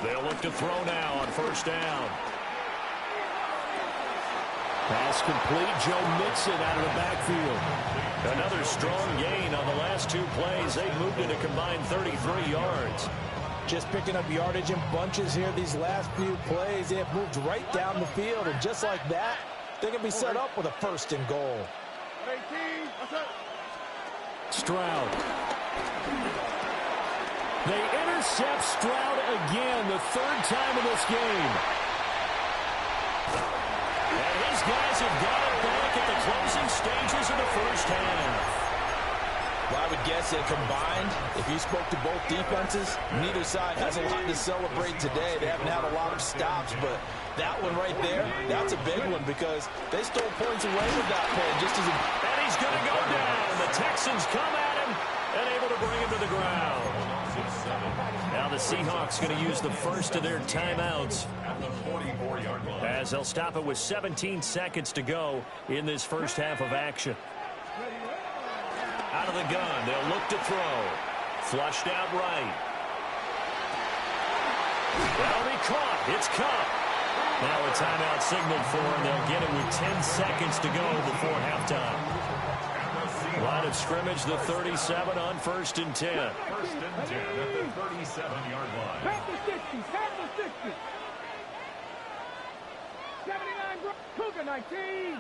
They'll look to throw now on first down. Pass complete. Joe Mixon out of the backfield. Another strong gain on the last two plays. They've moved it a combined 33 yards. Just picking up yardage in bunches here these last few plays. They have moved right down the field, and just like that, they're going to be set up with a first and goal. 18. Stroud. They intercept Stroud again, the third time in this game. And his guys have got it back at the closing stages of the first half. Well, I would guess that combined, if you spoke to both defenses, neither side has a lot to celebrate today. They haven't had a lot of stops, but that one right there, that's a big one because they stole points away with that play. Just as and he's going to go down. The Texans come at him and able to bring him to the ground. Now the Seahawks going to use the first of their timeouts At the 44-yard line. as they'll stop it with 17 seconds to go in this first half of action. Out of the gun, they'll look to throw. Flushed out right. That'll be caught. It's Cup. Now a timeout signaled for, and they'll get it with 10 seconds to go before halftime. Line of scrimmage, the 37 on first and 10. First and 10 at the 37-yard line. Half the 60s. 79, Cougar 19.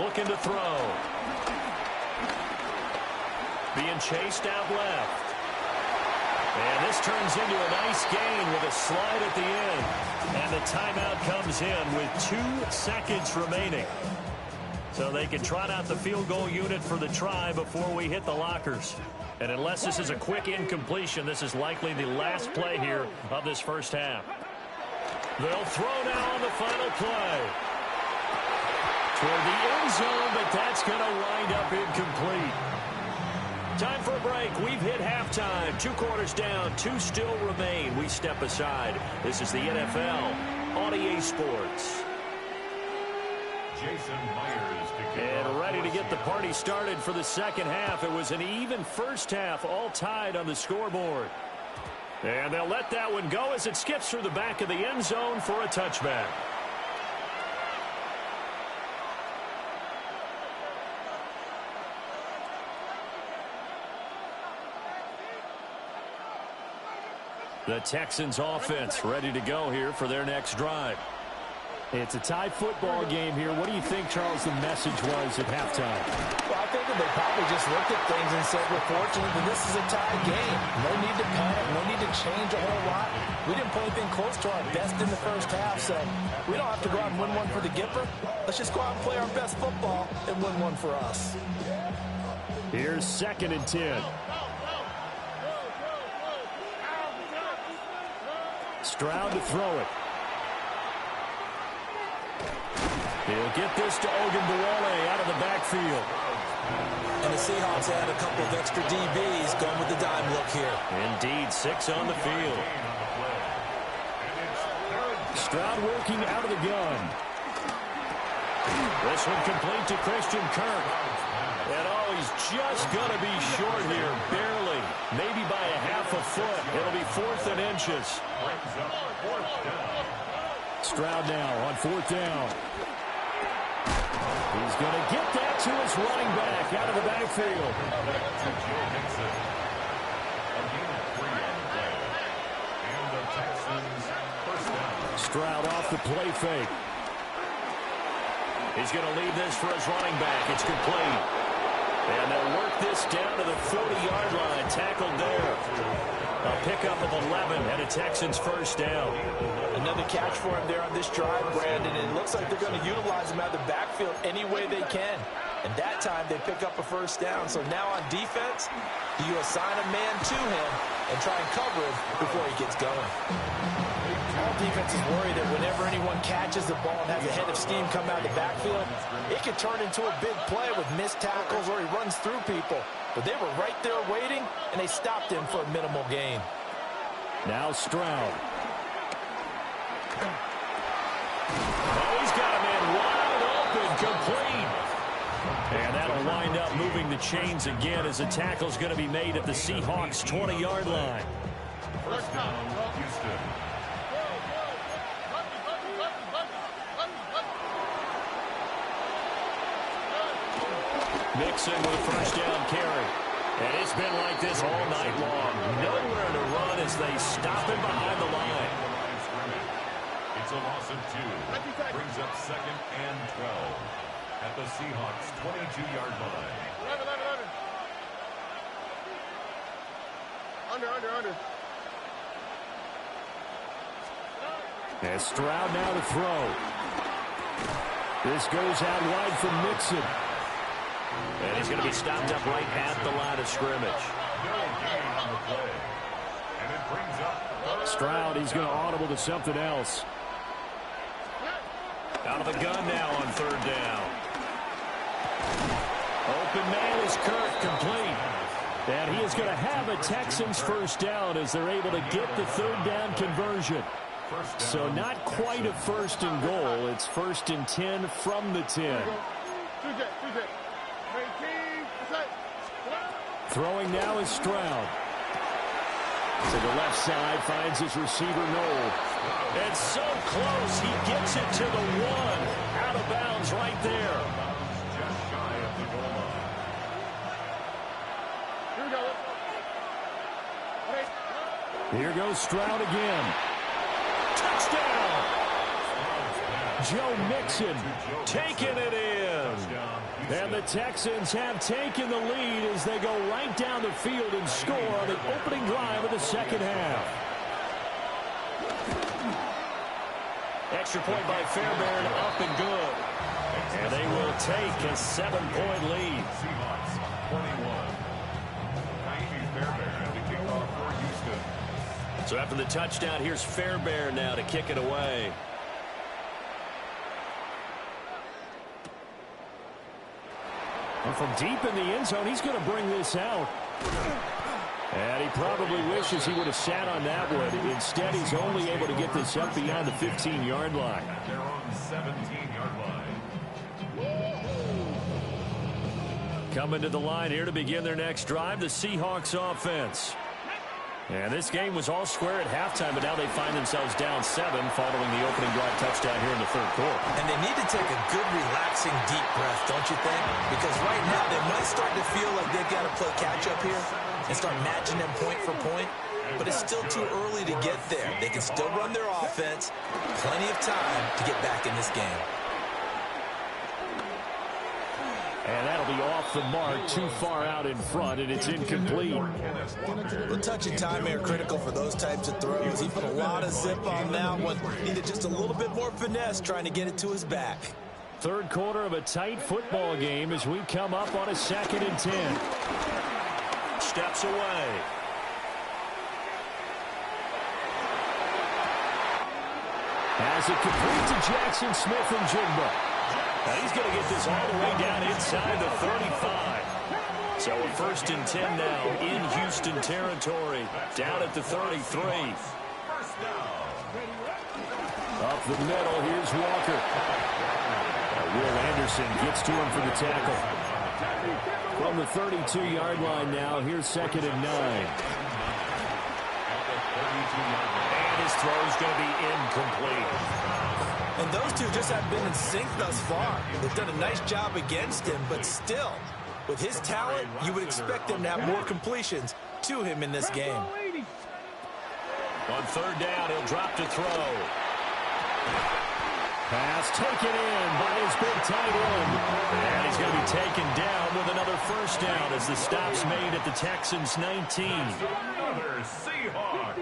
Looking to throw. Being chased out left. And this turns into a nice gain with a slide at the end. And the timeout comes in with 2 seconds remaining. So they can trot out the field goal unit for the try before we hit the lockers. And unless this is a quick incompletion, this is likely the last play here of this first half. They'll throw now on the final play. Toward the end zone, but that's going to wind up incomplete. Time for a break. We've hit halftime. 2 quarters down, 2 still remain. We step aside. This is the NFL on EA Sports. Jason Myers to kick And off ready to for get the Seattle. party started for the second half. It was an even first half, all tied on the scoreboard. And they'll let that one go as it skips through the back of the end zone for a touchback. The Texans offense ready to go here for their next drive. It's a tie football game here. What do you think, Charles, the message was at halftime? Well, I think that they probably just looked at things and said, we're fortunate that this is a tie game. No need to panic. No need to change a whole lot. We didn't play anything close to our best in the first half, so we don't have to go out and win one for the Gipper. Let's just go out and play our best football and win one for us. Here's 2nd and 10. Stroud to throw it. He'll get this to Ogunbowale out of the backfield. And the Seahawks add a couple of extra DBs going with the dime look here. Indeed, 6 on the field. Stroud working out of the gun. This one complete to Christian Kirk. And oh, he's just going to be short here, barely. Maybe by a half a foot. It'll be 4th and inches. Stroud now on 4th down. He's going to get that to his running back out of the backfield. Stroud off the play fake. He's going to leave this for his running back. It's complete. And they'll work this down to the 40-yard line. Tackled there. A pickup of 11 and a Texans first down. Another catch for him there on this drive, Brandon. And it looks like they're going to utilize him out of the backfield any way they can. And that time they pick up a first down. So now on defense, you assign a man to him and try and cover him before he gets going. All defenses worry that whenever anyone catches the ball and has a head of steam come out of the backfield, it could turn into a big play with missed tackles or he runs through people. But they were right there waiting, and they stopped him for a minimal gain. Now Stroud. Oh, he's got a man wide open, complete. And that'll wind up moving the chains again as the tackle's going to be made at the Seahawks' 20-yard line. First down, Houston. Mixon with a first down carry. And it's been like this all night long. Nowhere to run as they stop him behind the line. It's a loss of 2. Brings up 2nd and 12 at the Seahawks' 22-yard line. 11. Under. And Stroud now to throw. This goes out wide from Mixon. And he's going to be stopped up right at the line of scrimmage. Stroud, he's going to audible to something else. Out of the gun now on 3rd down. Open man is Kirk, complete. And he is going to have a Texans first down as they're able to get the 3rd down conversion. So not quite a 1st and goal. It's 1st and 10 from the 10. Throwing now is Stroud. To the left side, finds his receiver, Noel. And so close, he gets it to the 1. Out of bounds right there. Just shy of the goal line. Here goes Stroud again. Touchdown! Joe Mixon taking it in. And the Texans have taken the lead as they go right down the field and score on the opening drive of the second half. Extra point by Fairbairn, up and good. And they will take a 7-point lead. Seahawks 21. Fairbairn to kick off for Houston. So after the touchdown, here's Fairbairn now to kick it away. And from deep in the end zone, he's going to bring this out. And he probably wishes he would have sat on that one. Instead, he's only able to get this up beyond the 15-yard line. They're on 17-yard line. Coming to the line here to begin their next drive, the Seahawks offense. And this game was all square at halftime, but now they find themselves down 7 following the opening drive touchdown here in the 3rd quarter. And they need to take a good, relaxing, deep breath, don't you think? Because right now they might start to feel like they've got to play catch-up here and start matching them point for point. But it's still too early to get there. They can still run their offense. Plenty of time to get back in this game. And that'll be off the mark, too far out in front, and it's incomplete. Well, touch and time are critical for those types of throws. He put a lot of zip on that one. Needed just a little bit more finesse trying to get it to his back. 3rd quarter of a tight football game as we come up on a 2nd and 10. Steps away. Has it complete to Jackson Smith and Jigba. Now he's going to get this all the way down inside the 35. So a 1st and 10 now in Houston territory, down at the 33. Up the middle, here's Walker. Will Anderson gets to him for the tackle. From the 32-yard line now, here's 2nd and 9. And his throw is going to be incomplete. And those two just have been in sync thus far. They've done a nice job against him, but still, with his talent, you would expect them to have more completions to him in this game. On 3rd down, he'll drop to throw. Pass taken in by his big tight end. And he's going to be taken down with another 1st down as the stop's made at the Texans' 19. Another Seahawks.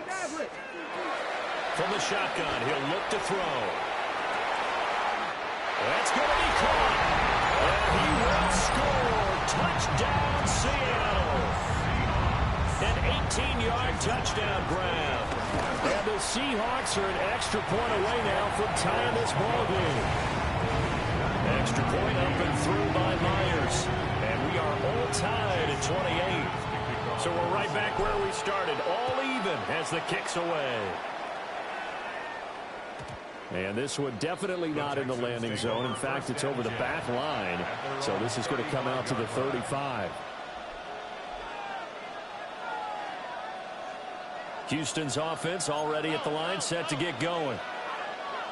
From the shotgun, he'll look to throw. That's going to be caught. And he will score. Touchdown, Seattle. An 18-yard touchdown grab. And the Seahawks are an extra point away now from tying this ball game. Extra point up and through by Myers. And we are all tied at 28. So we're right back where we started, all even as the kick's away. And this one definitely not in the landing zone. In fact, it's over the back line. So this is going to come out to the 35. Houston's offense already at the line, set to get going.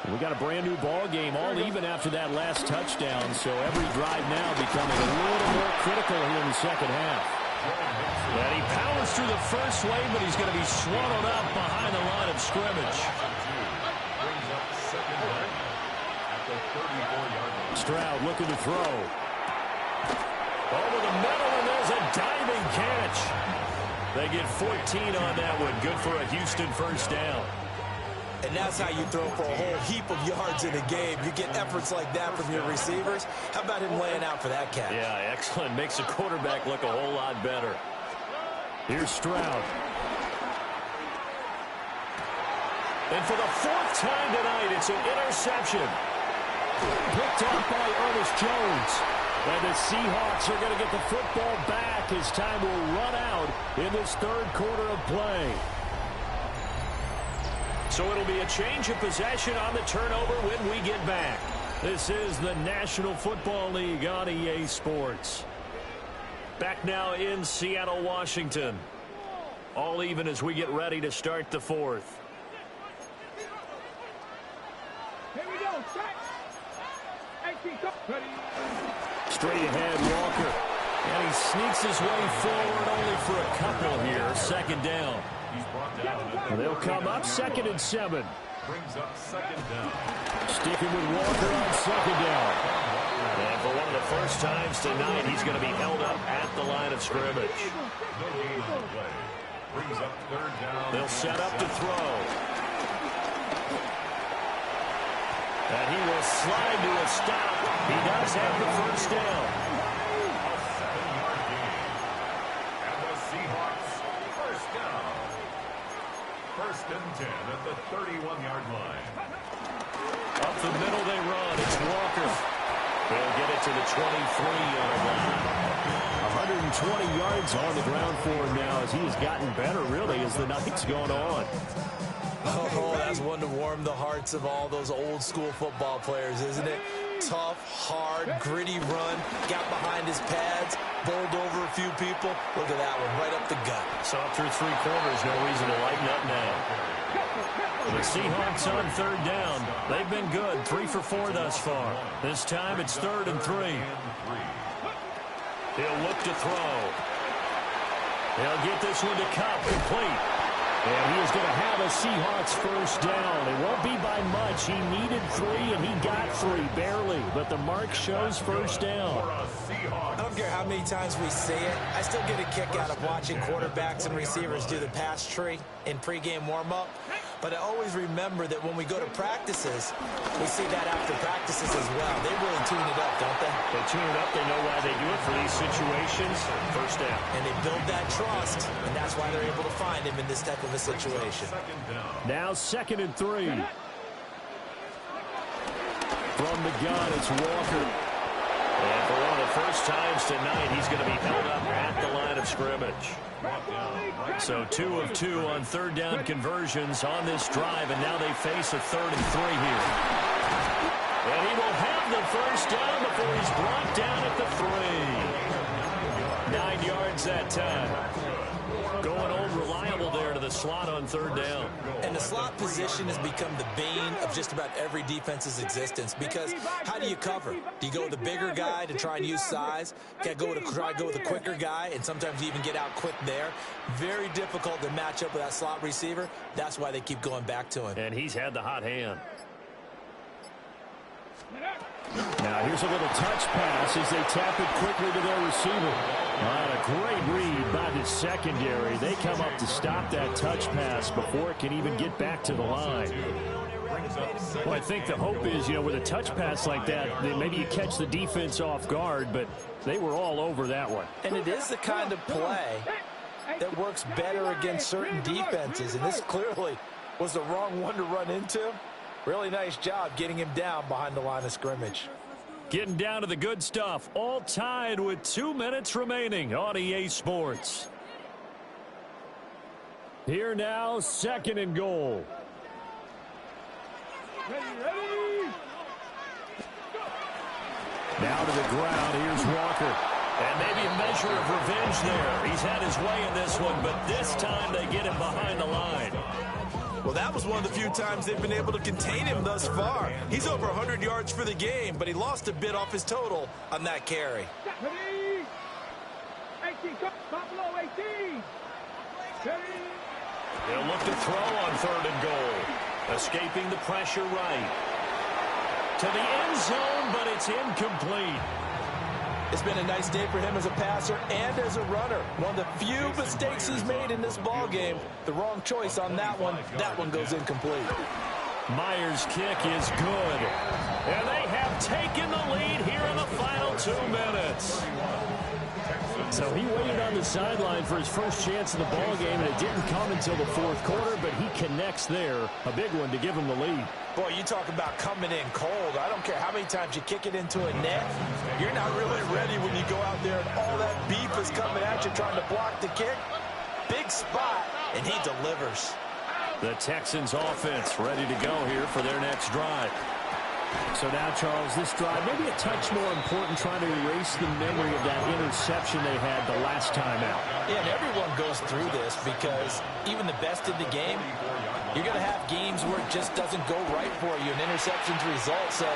We got a brand new ball game, all even after that last touchdown. So every drive now becoming a little more critical here in the second half. And he powers through the first wave, but he's going to be swallowed up behind the line of scrimmage. Stroud looking to throw. Over the middle, and there's a diving catch. They get 14 on that one. Good for a Houston 1st down. And that's how you throw for a whole heap of yards in a game. You get efforts like that from your receivers. How about him laying out for that catch? Yeah, excellent. Makes the quarterback look a whole lot better. Here's Stroud. And for the 4th time tonight, it's an interception. Picked off by Ernest Jones. And the Seahawks are going to get the football back as time will run out in this 3rd quarter of play. So it'll be a change of possession on the turnover when we get back. This is the National Football League on EA Sports. Back now in Seattle, Washington. All even as we get ready to start the 4th. Here we go. Straight ahead, Walker. And he sneaks his way forward only for a couple here. 2nd down. They'll come up 2nd and 7. Brings up 2nd down. Sticking with Walker on 2nd down. And for one of the first times tonight, he's going to be held up at the line of scrimmage. No gain on the play. Brings up 3rd down. They'll set up to throw. And he will slide to a stop. He does have the 1st down. A 7-yard gain. And the Seahawks 1st down. 1st and 10 at the 31-yard line. Up the middle they run. It's Walker. They'll get it to the 23-yard line. 120 yards on the ground for him now as he has gotten better, really, as the night's gone on. Oh, that's one to warm the hearts of all those old school football players, isn't it? Tough, hard, gritty run. Got behind his pads, bowled over a few people. Look at that one, right up the gut. So through 3 quarters, no reason to lighten up now. The Seahawks on 3rd down. They've been good, 3 for 4 thus far. This time it's 3rd and 3. He'll look to throw. He'll get this one to Cup, complete. And he is going to have a Seahawks 1st down. It won't be by much. He needed 3, and he got 3, barely. But the mark shows 1st down. I don't care how many times we see it. I still get a kick out of watching quarterbacks and receivers do the pass tree in pregame warm-up. But I always remember that when we go to practices, we see that after practices as well. They really tune it up, don't they? They tune it up. They know why they do it for these situations. 1st down. And they build that trust, and that's why they're able to find him in this type of a situation. Now 2nd and 3. from the gun, it's Walker. And for one of the first times tonight, he's going to be held up at the line of scrimmage. So 2 of 2 on third down conversions on this drive, and now they face a 3rd and 3 here. And he will have the first down before he's brought down at the 3. 9 yards that time. Going old reliable there to the slot on third down. And the slot position has become the bane of just about every defense's existence, because how do you cover? Do you go with a bigger guy to try and use size? Try to go with a quicker guy, and sometimes you even get out quick there. Very difficult to match up with that slot receiver. That's why they keep going back to him. And he's had the hot hand. Now here's a little touch pass as they tap it quickly to their receiver. A great read by the secondary. They come up to stop that touch pass before it can even get back to the line. Well, I think the hope is, with a touch pass like that, maybe you catch the defense off guard, but they were all over that one. And it is the kind of play that works better against certain defenses, and this clearly was the wrong one to run into. Really nice job getting him down behind the line of scrimmage. Getting down to the good stuff. All tied with 2 minutes remaining on EA Sports. Here now, 2nd and goal. Now to the ground. Here's Walker. And maybe a measure of revenge there. He's had his way in this one, but this time they get him behind the line. Well, that was one of the few times they've been able to contain him thus far. He's over 100 yards for the game, but he lost a bit off his total on that carry. 18, Buffalo 18. They'll look to throw on 3rd and goal. Escaping the pressure right. To the end zone, but it's incomplete. It's been a nice day for him as a passer and as a runner. One of the few mistakes he's made in this ball game. The wrong choice on that one. That one goes incomplete. Myers' kick is good. And they have taken the lead here in the final 2 minutes. So he waited on the sideline for his first chance in the ball game, and it didn't come until the 4th quarter, but he connects there. A big one to give him the lead. Boy, you talk about coming in cold. I don't care how many times you kick it into a net. You're not really ready when you go out there and all that beef is coming at you trying to block the kick. Big spot, and he delivers. The Texans offense ready to go here for their next drive. So now, Charles, this drive maybe a touch more important, trying to erase the memory of that interception they had the last time out. Yeah, and everyone goes through this because even the best in the game, you're going to have games where it just doesn't go right for you, and interceptions result. So,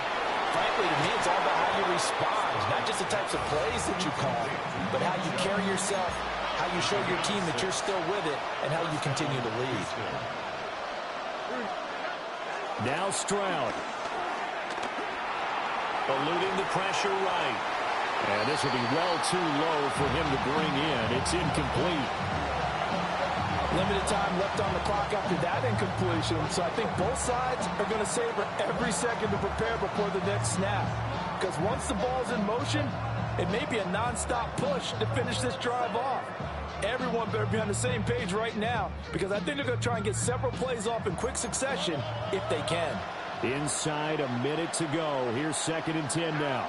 frankly, to me, it's all about how you respond, not just the types of plays that you call, but how you carry yourself, how you show your team that you're still with it, and how you continue to lead. Now Stroud. Eluding the pressure right. And this will be well too low for him to bring in. It's incomplete. Limited time left on the clock after that incompletion. So I think both sides are going to savor every second to prepare before the next snap. Because once the ball's in motion, it may be a nonstop push to finish this drive off. Everyone better be on the same page right now, because I think they're going to try and get several plays off in quick succession if they can. Inside a minute to go. Here's 2nd and 10 now.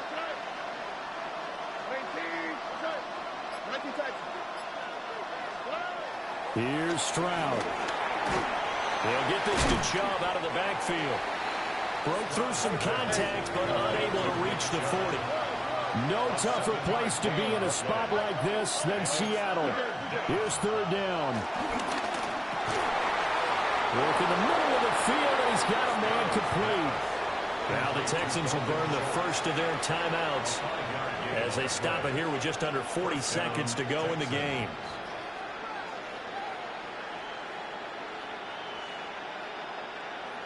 Here's Stroud. They'll get this to Chubb out of the backfield. Broke through some contact, but unable to reach the 40. No tougher place to be in a spot like this than Seattle. Here's 3rd down. Work in the middle of the field, and he's got a man complete. Now the Texans will burn the first of their timeouts as they stop it here with just under 40 seconds to go in the game.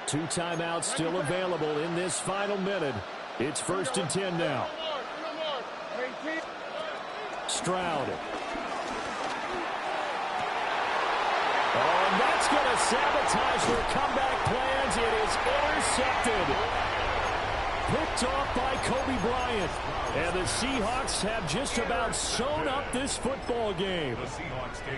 Two timeouts still available in this final minute. It's 1st and 10 now. Stroud. Oh, and that's going to sabotage their comeback plans. It is intercepted. Picked off by Kobe Bryant. And the Seahawks have just about sewn up this football game.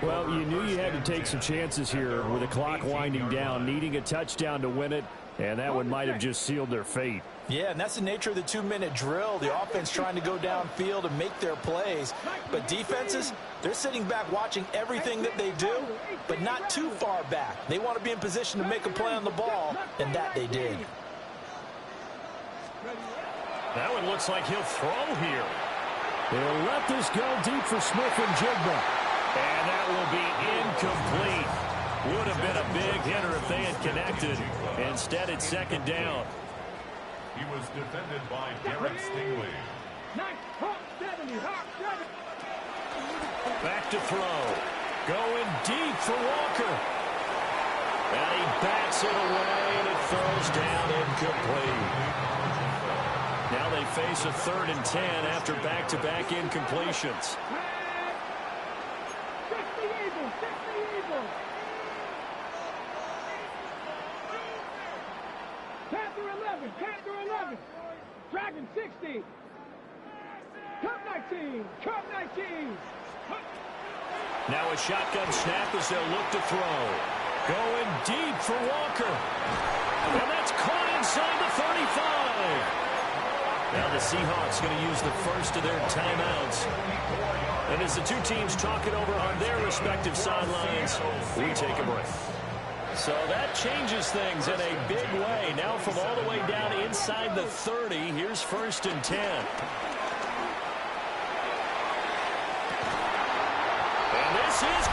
Well, you knew you had to take some chances here with the clock winding down, needing a touchdown to win it. And that one might have just sealed their fate. Yeah, and that's the nature of the 2-minute drill. The offense trying to go downfield and make their plays. But defenses, they're sitting back watching everything that they do, but not too far back. They want to be in position to make a play on the ball, and that they did. That one looks like he'll throw here. They'll let this go deep for Smith and Jigba. And that will be incomplete. Would have been a big hitter if they had connected. Instead, it's second down. He was defended by Derek Stingley. Back to throw. Going deep for Walker. And he bats it away, and it throws down incomplete. Now they face a 3rd and 10 after back-to-back incompletions. Panther 11, Dragon 60, Cup 19, Cup 19. Now a shotgun snap as they'll look to throw. Going deep for Walker. And that's caught inside the 35. Now the Seahawks going to use the first of their timeouts. And as the two teams talk it over on their respective sidelines, we take a break. So that changes things in a big way. Now from all the way down inside the 30, here's 1st and 10. And this is